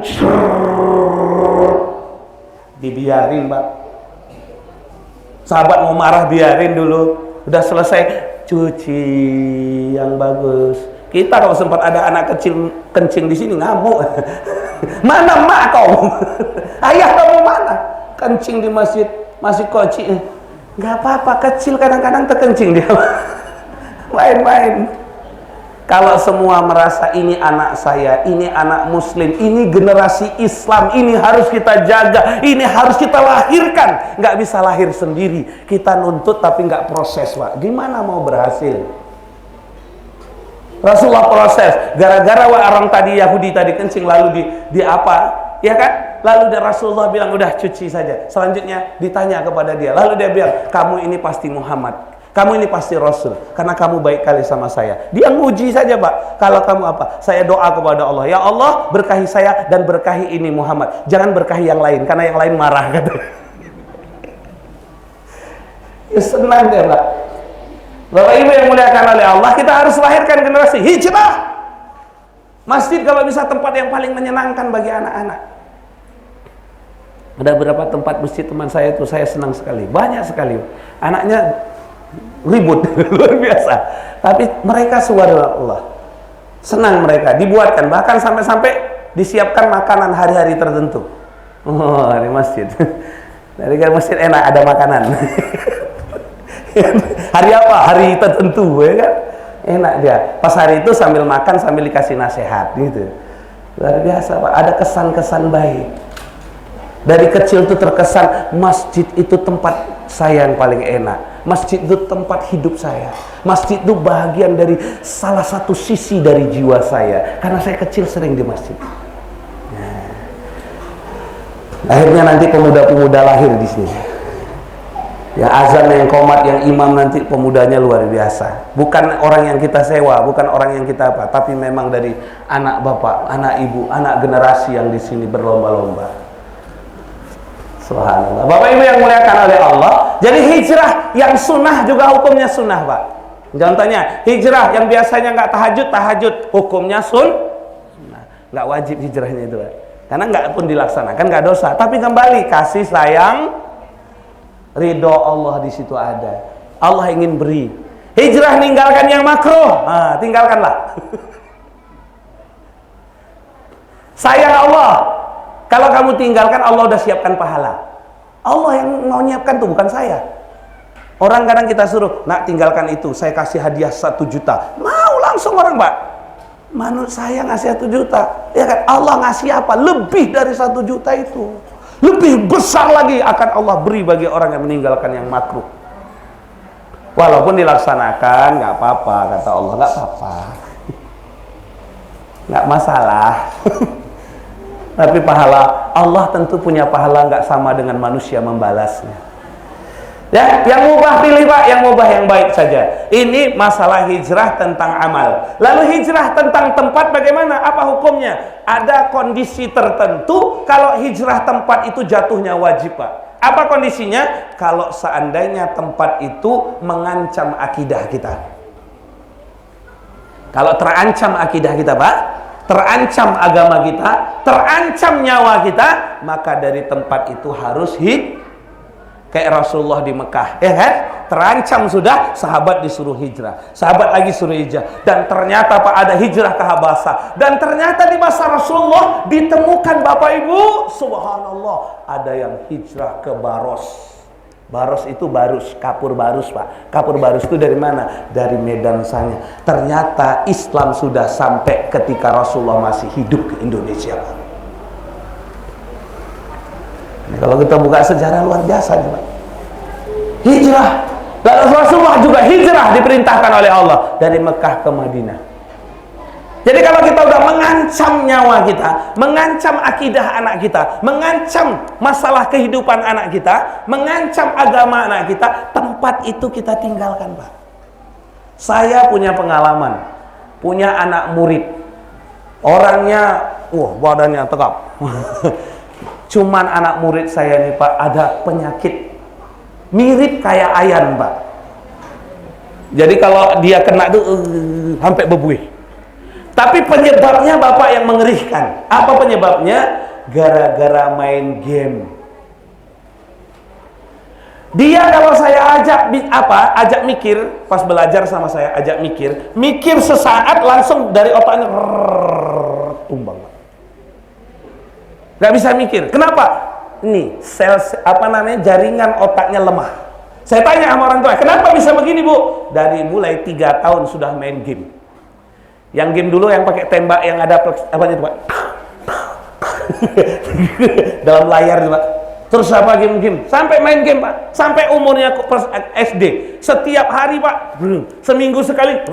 Dibiarin Pak. Sahabat mau marah biarin dulu. Udah selesai cuci yang bagus. Kita kalau sempat ada anak kecil kencing di sini ngamuk. Mana mak kau? Ayah kamu mana? Kencing di masjid. Masih koci, nggak apa-apa, kecil kadang-kadang terkencing dia. Main-main. Kalau semua merasa ini anak saya, ini anak muslim, ini generasi Islam, ini harus kita jaga, ini harus kita lahirkan. Nggak bisa lahir sendiri. Kita nuntut tapi nggak proses Pak. Gimana mau berhasil? Rasulullah proses. Gara-gara orang tadi Yahudi tadi kencing lalu di apa? Ya kan? Lalu Rasulullah bilang udah cuci saja. Selanjutnya ditanya kepada dia. Lalu dia bilang, kamu ini pasti Muhammad. Kamu ini pasti Rasul. Karena kamu baik kali sama saya. Dia nguji saja Pak. Kalau kamu apa? Saya doa kepada Allah. Ya Allah berkahi saya dan berkahi ini Muhammad. Jangan berkahi yang lain. Karena yang lain marah. Kata. Ya, senang dia Pak. Bapak Ibu yang muliakan oleh Allah. Kita harus lahirkan generasi hijrah. Masjid kalau bisa tempat yang paling menyenangkan bagi anak-anak. Ada beberapa tempat masjid teman saya itu saya senang sekali, banyak sekali anaknya ribut luar biasa, tapi mereka subhanallah senang, mereka dibuatkan bahkan sampai-sampai disiapkan makanan hari-hari tertentu. Oh di masjid, dari masjid enak ada makanan. Hari apa? Hari tertentu ya kan, enak dia. Pas hari itu sambil makan sambil dikasih nasihat gitu, luar biasa Pak. Ada kesan-kesan baik. Dari kecil itu terkesan masjid itu tempat saya yang paling enak. Masjid itu tempat hidup saya. Masjid itu bagian dari salah satu sisi dari jiwa saya. Karena saya kecil sering di masjid. Nah, akhirnya nanti pemuda-pemuda lahir di sini. Yang azan, yang qomat, yang imam nanti pemudanya luar biasa. Bukan orang yang kita sewa, bukan orang yang kita apa, tapi memang dari anak bapak, anak ibu, anak generasi yang di sini berlomba-lomba. Subhanallah. Bapak Ibu yang muliakan oleh Allah. Jadi hijrah yang sunnah juga hukumnya sunnah Pak. Contohnya hijrah yang biasanya nggak tahajud hukumnya sunnah. Nggak wajib hijrahnya itu Pak. Karena nggak pun dilaksanakan nggak dosa. Tapi kembali kasih sayang, ridho Allah di situ ada. Allah ingin beri. Hijrah ninggalkan yang makruh. Nah, tinggalkanlah. Sayang Allah. Kalau kamu tinggalkan, Allah udah siapkan pahala. Allah yang mau nyiapkan tuh, bukan saya. Orang kadang kita suruh, nak tinggalkan itu, saya kasih hadiah 1 juta. Mau langsung orang Pak. Saya ngasih 1 juta, ya kan? Allah ngasih apa? Lebih dari 1 juta itu. Lebih besar lagi akan Allah beri bagi orang yang meninggalkan yang makruh. Walaupun dilaksanakan nggak apa-apa, kata Allah, nggak apa-apa, nggak masalah. Tapi pahala Allah tentu punya pahala, nggak sama dengan manusia membalasnya. Ya, yang mubah pilih Pak, yang mubah yang baik saja. Ini masalah hijrah tentang amal. Lalu hijrah tentang tempat bagaimana? Apa hukumnya? Ada kondisi tertentu kalau hijrah tempat itu jatuhnya wajib Pak. Apa kondisinya? Kalau seandainya tempat itu mengancam akidah kita. Kalau terancam akidah kita Pak, terancam agama kita, terancam nyawa kita, maka dari tempat itu harus kayak Rasulullah di Mekah, ya kan? Terancam sudah, sahabat disuruh hijrah, sahabat lagi suruh hijrah, dan ternyata Pak ada hijrah ke Habasah, dan ternyata di masa Rasulullah ditemukan Bapak Ibu, subhanallah, ada yang hijrah ke Baros. Baros itu barus, kapur barus Pak. Kapur barus itu dari mana? Dari Medan sana. Ternyata Islam sudah sampai ketika Rasulullah masih hidup ke Indonesia Pak. Kalau kita buka sejarah luar biasa Pak. Hijrah. Lalu Rasulullah juga hijrah diperintahkan oleh Allah dari Mekah ke Madinah. Jadi kalau kita udah mengancam nyawa kita, mengancam akidah anak kita, mengancam masalah kehidupan anak kita, mengancam agama anak kita, tempat itu kita tinggalkan Pak. Saya punya pengalaman, punya anak murid, orangnya badannya tegap. Cuman anak murid saya nih Pak ada penyakit mirip kayak ayan Pak. Jadi kalau dia kena tuh sampai bebuih. Tapi penyebabnya Bapak yang mengerikan. Apa penyebabnya? Gara-gara main game. Dia kalau saya ajak mikir, pas belajar sama saya ajak mikir sesaat langsung dari otaknya tumbang. Gak bisa mikir. Kenapa? Ini jaringan otaknya lemah. Saya tanya sama orang tua, kenapa bisa begini Bu? Dari mulai 3 tahun sudah main game. Yang game dulu yang pakai tembak yang ada apa itu Pak? Dalam layar itu Pak. Terus apa game? Sampai main game Pak. Sampai umurnya SD. Setiap hari Pak, seminggu sekali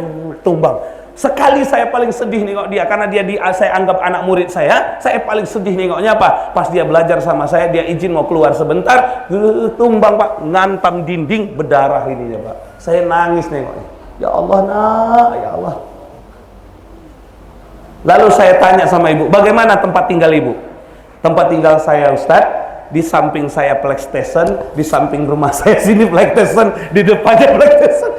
tumbang. Sekali saya paling sedih nengok dia, karena saya anggap anak murid saya paling sedih nengoknya apa? Pas dia belajar sama saya, dia izin mau keluar sebentar, tumbang Pak, ngantam dinding, berdarah ini ya Pak. Saya nangis nengoknya. Ya Allah nak, ya Allah. Lalu saya tanya sama ibu, bagaimana tempat tinggal ibu? Tempat tinggal saya Ustadz, di samping saya PlayStation, di samping rumah saya sini PlayStation, di depannya PlayStation.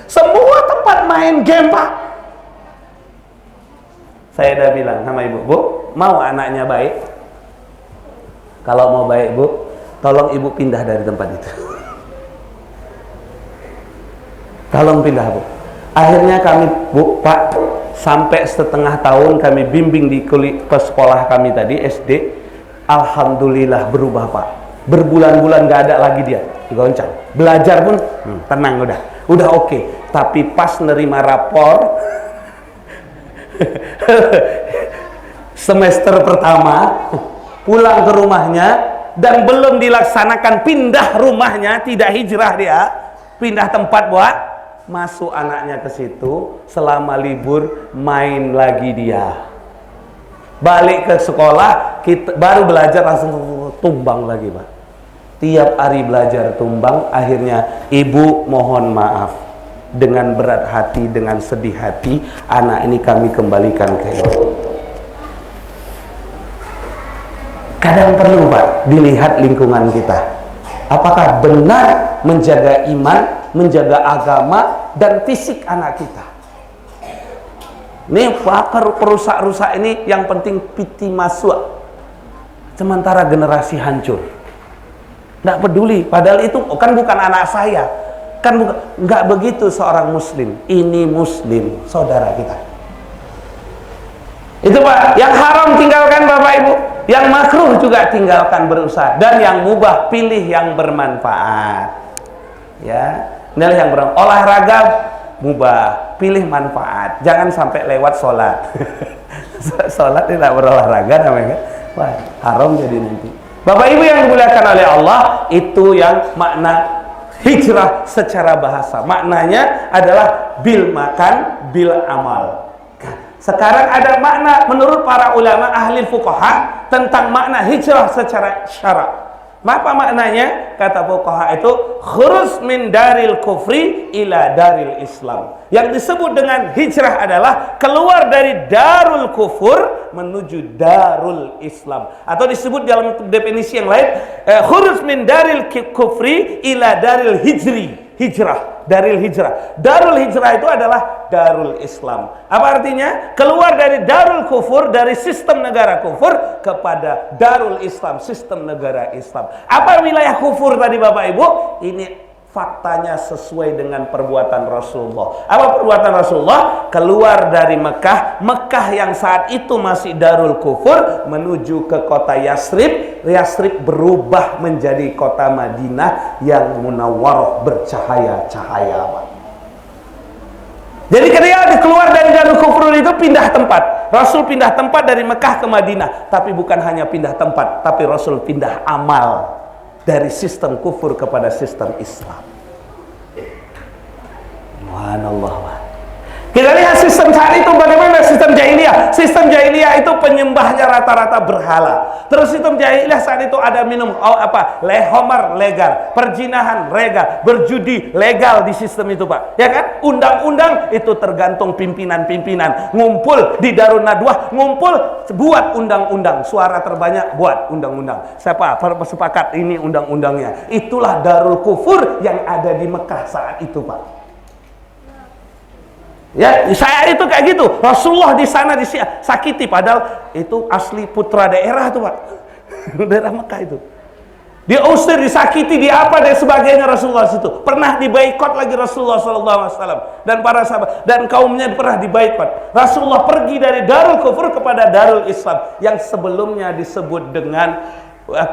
Semua tempat main game Pak. Saya udah bilang sama ibu, Bu, mau anaknya baik? Kalau mau baik Bu, tolong ibu pindah dari tempat itu. Tolong pindah Bu. Akhirnya kami Bu, Pak, sampai setengah tahun kami bimbing di sekolah kami tadi SD. Alhamdulillah berubah Pak. Berbulan-bulan gak ada lagi dia goncang. Belajar pun tenang udah oke. Tapi pas nerima rapor semester pertama, pulang ke rumahnya dan belum dilaksanakan pindah rumahnya, tidak hijrah dia, pindah tempat buat masuk anaknya ke situ. Selama libur main lagi dia. Balik ke sekolah, kita baru belajar langsung tumbang lagi Pak. Tiap hari belajar tumbang. Akhirnya ibu mohon maaf. Dengan berat hati, dengan sedih hati, anak ini kami kembalikan ke Allah. Kadang perlu Pak dilihat lingkungan kita, apakah benar menjaga iman, menjaga agama dan fisik anak kita. Nih pakar perusak-rusak ini yang penting piti masuk, sementara generasi hancur. Nggak peduli, padahal itu kan bukan anak saya. Kan nggak begitu seorang muslim. Ini muslim, saudara kita. Itu Pak, yang haram tinggalkan Bapak Ibu, yang makruh juga tinggalkan, berusaha, dan yang mubah pilih yang bermanfaat. Ya, pilih yang bermanfaat. Olahraga mubah, pilih manfaat, jangan sampai lewat sholat. Sholat tidak berolahraga namanya, wah haram jadi nanti. Bapak Ibu yang dimuliakan oleh Allah, itu yang makna hijrah secara bahasa. Maknanya adalah bil makan, bil amal. Sekarang ada makna menurut para ulama ahli fuqaha tentang makna hijrah secara syarak. Apa maknanya? Kata fuqaha itu khuruj min daril kufri ila daril Islam. Yang disebut dengan hijrah adalah keluar dari darul kufur menuju darul Islam. Atau disebut dalam definisi yang lain, khuruj min daril kufri ila daril hijri. Hijrah, daril hijrah. Darul hijrah itu adalah darul Islam. Apa artinya? Keluar dari darul kufur, dari sistem negara kufur kepada darul Islam, sistem negara Islam. Apa wilayah kufur tadi Bapak Ibu? Ini faktanya sesuai dengan perbuatan Rasulullah. Apa perbuatan Rasulullah? Keluar dari Mekah, Mekah yang saat itu masih darul kufur, menuju ke kota Yasrib. Yasrib berubah menjadi kota Madinah yang munawwarah, bercahaya-cahaya. Jadi ketika keluar dari darul kufur itu pindah tempat. Rasul pindah tempat dari Mekah ke Madinah. Tapi bukan hanya pindah tempat, tapi Rasul pindah amal. Dari sistem kufur kepada sistem Islam. Subhanallah. Kita lihat sistem saat itu bagaimana sistem jahiliyah. Sistem jahiliyah itu penyembahnya rata-rata berhala. Terus sistem jahiliyah saat itu ada minum homer legal, perjinahan legal, berjudi legal di sistem itu Pak. Ya kan? Undang-undang itu tergantung pimpinan-pimpinan. Ngumpul di Darun Nadwah, ngumpul buat undang-undang. Suara terbanyak buat undang-undang. Siapa? Sepakat ini undang-undangnya. Itulah darul kufur yang ada di Mekah saat itu Pak. Ya, saya itu kayak gitu. Rasulullah di sana disakiti, padahal itu asli putra daerah tuh Pak. Daerah Mekah itu. Diusir, disakiti, diapa dan sebagainya Rasulullah situ. Pernah dibaikot lagi Rasulullah SAW dan para sahabat dan kaumnya pernah dibaikot. Rasulullah pergi dari Darul Kufur kepada Darul Islam yang sebelumnya disebut dengan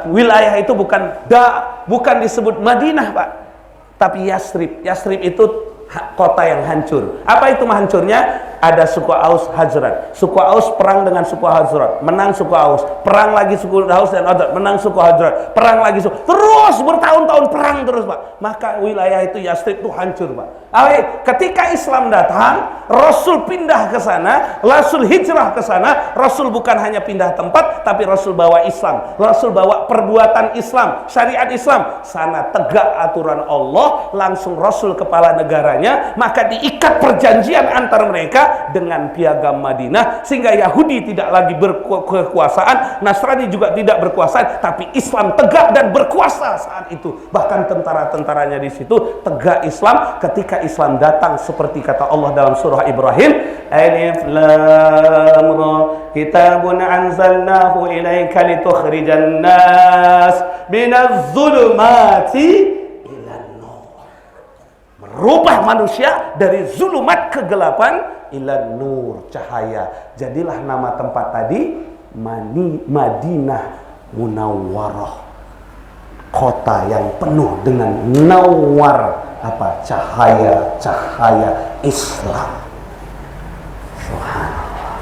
wilayah itu bukan disebut Madinah Pak, tapi Yasrib. Yasrib itu kota yang hancur. Apa itu hancurnya? Ada suku Aus Hazrat. Suku Aus perang dengan suku Hazrat, menang suku Aus. Perang lagi suku Aus dan Hazrat, menang suku Hazrat. Perang lagi suku. Terus bertahun-tahun perang terus Pak. Maka wilayah itu Yasrib itu hancur Pak. Ketika Islam datang, Rasul pindah ke sana, Rasul hijrah ke sana. Rasul bukan hanya pindah tempat, tapi Rasul bawa Islam. Rasul bawa perbuatan Islam, syariat Islam. Sana tegak aturan Allah, langsung Rasul kepala negaranya. Maka diikat perjanjian antar mereka dengan piagam Madinah, sehingga Yahudi tidak lagi berkekuasaan, Nasrani juga tidak berkuasa, tapi Islam tegak dan berkuasa saat itu. Bahkan tentara-tentaranya di situ tegak Islam. Ketika Islam datang seperti kata Allah dalam surah Ibrahim, Alif Lam Ra, kitabun anzalnahu ilaika litukhrijan nas minaz zulumati ilan nur. Merubah manusia dari zulumat kegelapan ilan nur, cahaya. Jadilah nama tempat tadi Madinah Munawwarah, kota yang penuh dengan nawar, cahaya Islam. Subhanallah.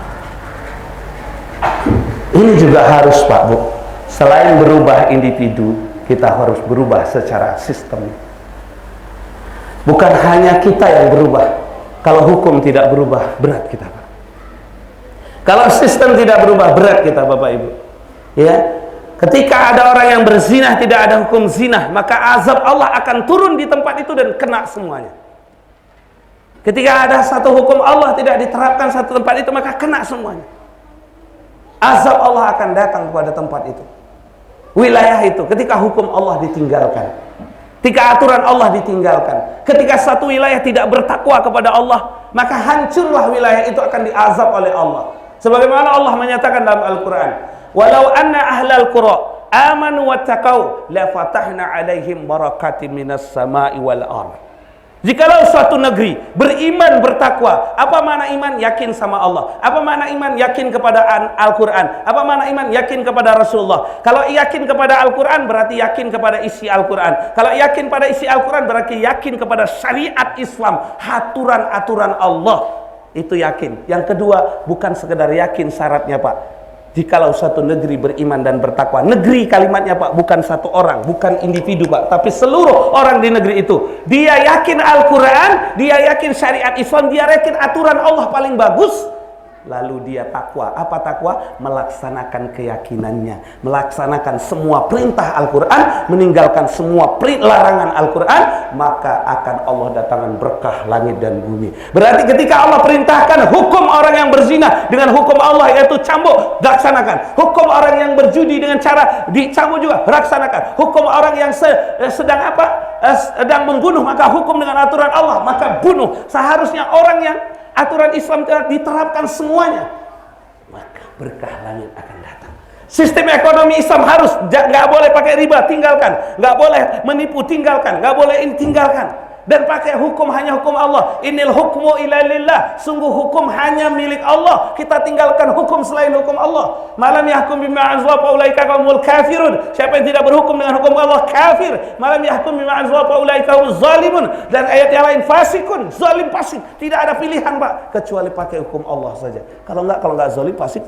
Ini juga harus Pak Bu, selain berubah individu, kita harus berubah secara sistem. Bukan hanya kita yang berubah. Kalau hukum tidak berubah, berat kita Pak. Kalau sistem tidak berubah, berat kita Bapak Ibu. Ya, ketika ada orang yang berzina, tidak ada hukum zina, maka azab Allah akan turun di tempat itu dan kena semuanya. Ketika ada satu hukum Allah tidak diterapkan satu tempat itu, maka kena semuanya. Azab Allah akan datang kepada tempat itu, wilayah itu, ketika hukum Allah ditinggalkan, ketika aturan Allah ditinggalkan, ketika satu wilayah tidak bertakwa kepada Allah, maka hancurlah wilayah itu, akan diazab oleh Allah. Sebagaimana Allah menyatakan dalam Al-Quran, walau anna ahlal qura amanu wattaqau la fatahna alaihim barakatin minas sama'i wal ardh. Jikalau suatu negeri beriman bertakwa, apa makna iman? Yakin sama Allah. Apa makna iman? Yakin kepada Al-Quran. Apa makna iman? Yakin kepada Rasulullah. Kalau yakin kepada Al-Quran berarti yakin kepada isi Al-Quran. Kalau yakin pada isi Al-Quran berarti yakin kepada syariat Islam, aturan-aturan Allah. Itu yakin. Yang kedua, bukan sekedar yakin syaratnya Pak. Jikalau suatu negeri beriman dan bertakwa, negeri kalimatnya Pak, bukan satu orang, bukan individu Pak, tapi seluruh orang di negeri itu. Dia yakin Al-Quran, dia yakin syariat Islam, dia yakin aturan Allah paling bagus. Lalu dia takwa. Apa takwa? Melaksanakan keyakinannya, melaksanakan semua perintah Al-Quran, meninggalkan semua larangan Al-Quran, maka akan Allah datangkan berkah langit dan bumi. Berarti ketika Allah perintahkan hukum orang yang berzina dengan hukum Allah, yaitu cambuk, laksanakan. Hukum orang yang berjudi dengan cara dicambuk juga, laksanakan. Hukum orang yang sedang membunuh, maka hukum dengan aturan Allah, maka bunuh. Seharusnya orang yang aturan Islam diterapkan semuanya, maka berkah langit akan datang. Sistem ekonomi Islam harus, nggak boleh pakai riba, tinggalkan. Nggak boleh menipu, tinggalkan. Nggak boleh ini, tinggalkan. Dan pakai hukum hanya hukum Allah. Inil hukmu illa lillah. Sungguh hukum hanya milik Allah. Kita tinggalkan hukum selain hukum Allah. Malam yahkum bima anzala faulaika humul kafirun. Siapa yang tidak berhukum dengan hukum Allah kafir. Malam yahkum bima anzala faulaika humuz zalimun. Dan ayat yang lain fasikun, zalim fasik. Tidak ada pilihan Pak kecuali pakai hukum Allah saja. Kalau enggak zalim fasik.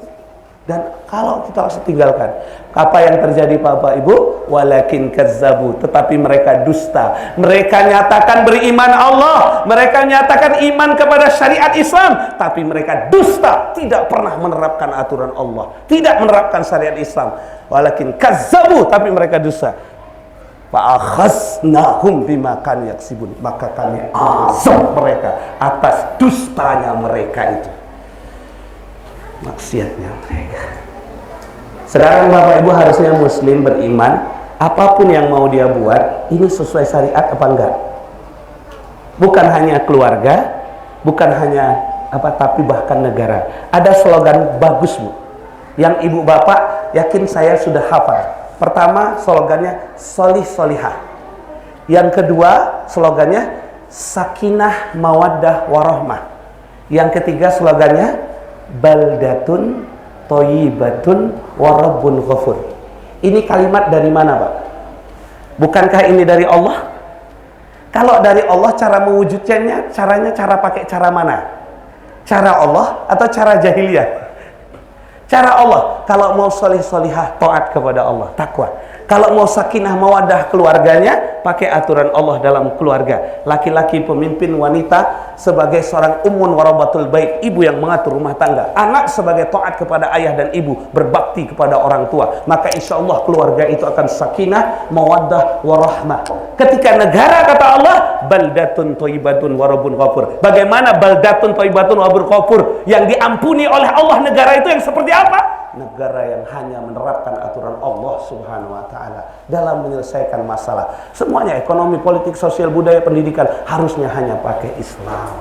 Dan kalau kita harus tinggalkan, apa yang terjadi Bapak Ibu? Walakin kazzabu, tetapi mereka dusta. Mereka nyatakan beriman Allah, mereka nyatakan iman kepada syariat Islam, tapi mereka dusta, tidak pernah menerapkan aturan Allah, tidak menerapkan syariat Islam. Walakin kazzabu, tapi mereka dusta. Fa'akhasnahum bima kanu yaksibun, maka kami azab mereka atas dustanya mereka itu, maksiatnya mereka. Sekarang Bapak Ibu harusnya Muslim beriman, apapun yang mau dia buat ini sesuai syariat apa enggak. Bukan hanya keluarga, bukan hanya tapi bahkan negara. Ada slogan bagus Bu, yang ibu bapak yakin saya sudah hafal. Pertama slogannya solih solihah. Yang kedua slogannya sakinah mawaddah warahmah. Yang ketiga slogannya baldatun thayyibatun warabbun ghafur. Ini kalimat dari mana Pak? Bukankah ini dari Allah? Kalau dari Allah, cara mewujudkannya cara pakai cara mana? Cara Allah atau cara jahiliyah? Cara Allah. Kalau mau solih solihah, taat kepada Allah, takwa. Kalau mau sakinah mawadah keluarganya, pakai aturan Allah dalam keluarga. Laki-laki pemimpin, wanita sebagai seorang ummun warabatul bait, ibu yang mengatur rumah tangga. Anak sebagai taat kepada ayah dan ibu, berbakti kepada orang tua. Maka insya Allah keluarga itu akan sakinah, mawadah, warahmah. Ketika negara, kata Allah, baldatun thayyibatun warabun ghafur. Bagaimana baldatun thayyibatun warabun ghafur? Yang diampuni oleh Allah, negara itu yang seperti apa? Negara yang hanya menerapkan aturan Allah Subhanahu wa ta'ala dalam menyelesaikan masalah. Semuanya ekonomi, politik, sosial, budaya, pendidikan harusnya hanya pakai Islam.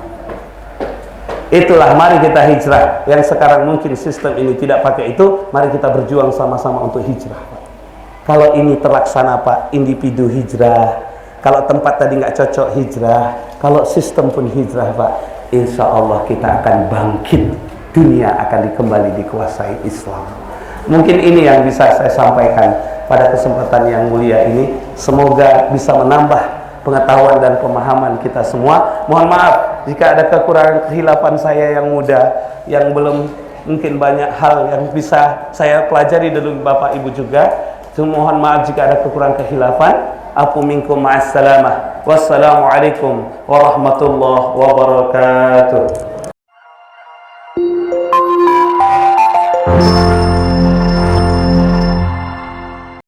Itulah, mari kita hijrah. Yang sekarang mungkin sistem ini tidak pakai itu, mari kita berjuang sama-sama untuk hijrah. Kalau ini terlaksana Pak, individu hijrah. Kalau tempat tadi nggak cocok hijrah. Kalau sistem pun hijrah Pak, insya Allah kita akan bangkit. Dunia akan kembali dikuasai Islam. Mungkin ini yang bisa saya sampaikan pada kesempatan yang mulia ini. Semoga bisa menambah pengetahuan dan pemahaman kita semua. Mohon maaf jika ada kekurangan kehilapan saya yang muda, yang belum mungkin banyak hal yang bisa saya pelajari dari Bapak Ibu juga. Mohon maaf jika ada kekurangan kekhilafan. Afu minkum ma'assalamah. Wassalamualaikum warahmatullahi wabarakatuh.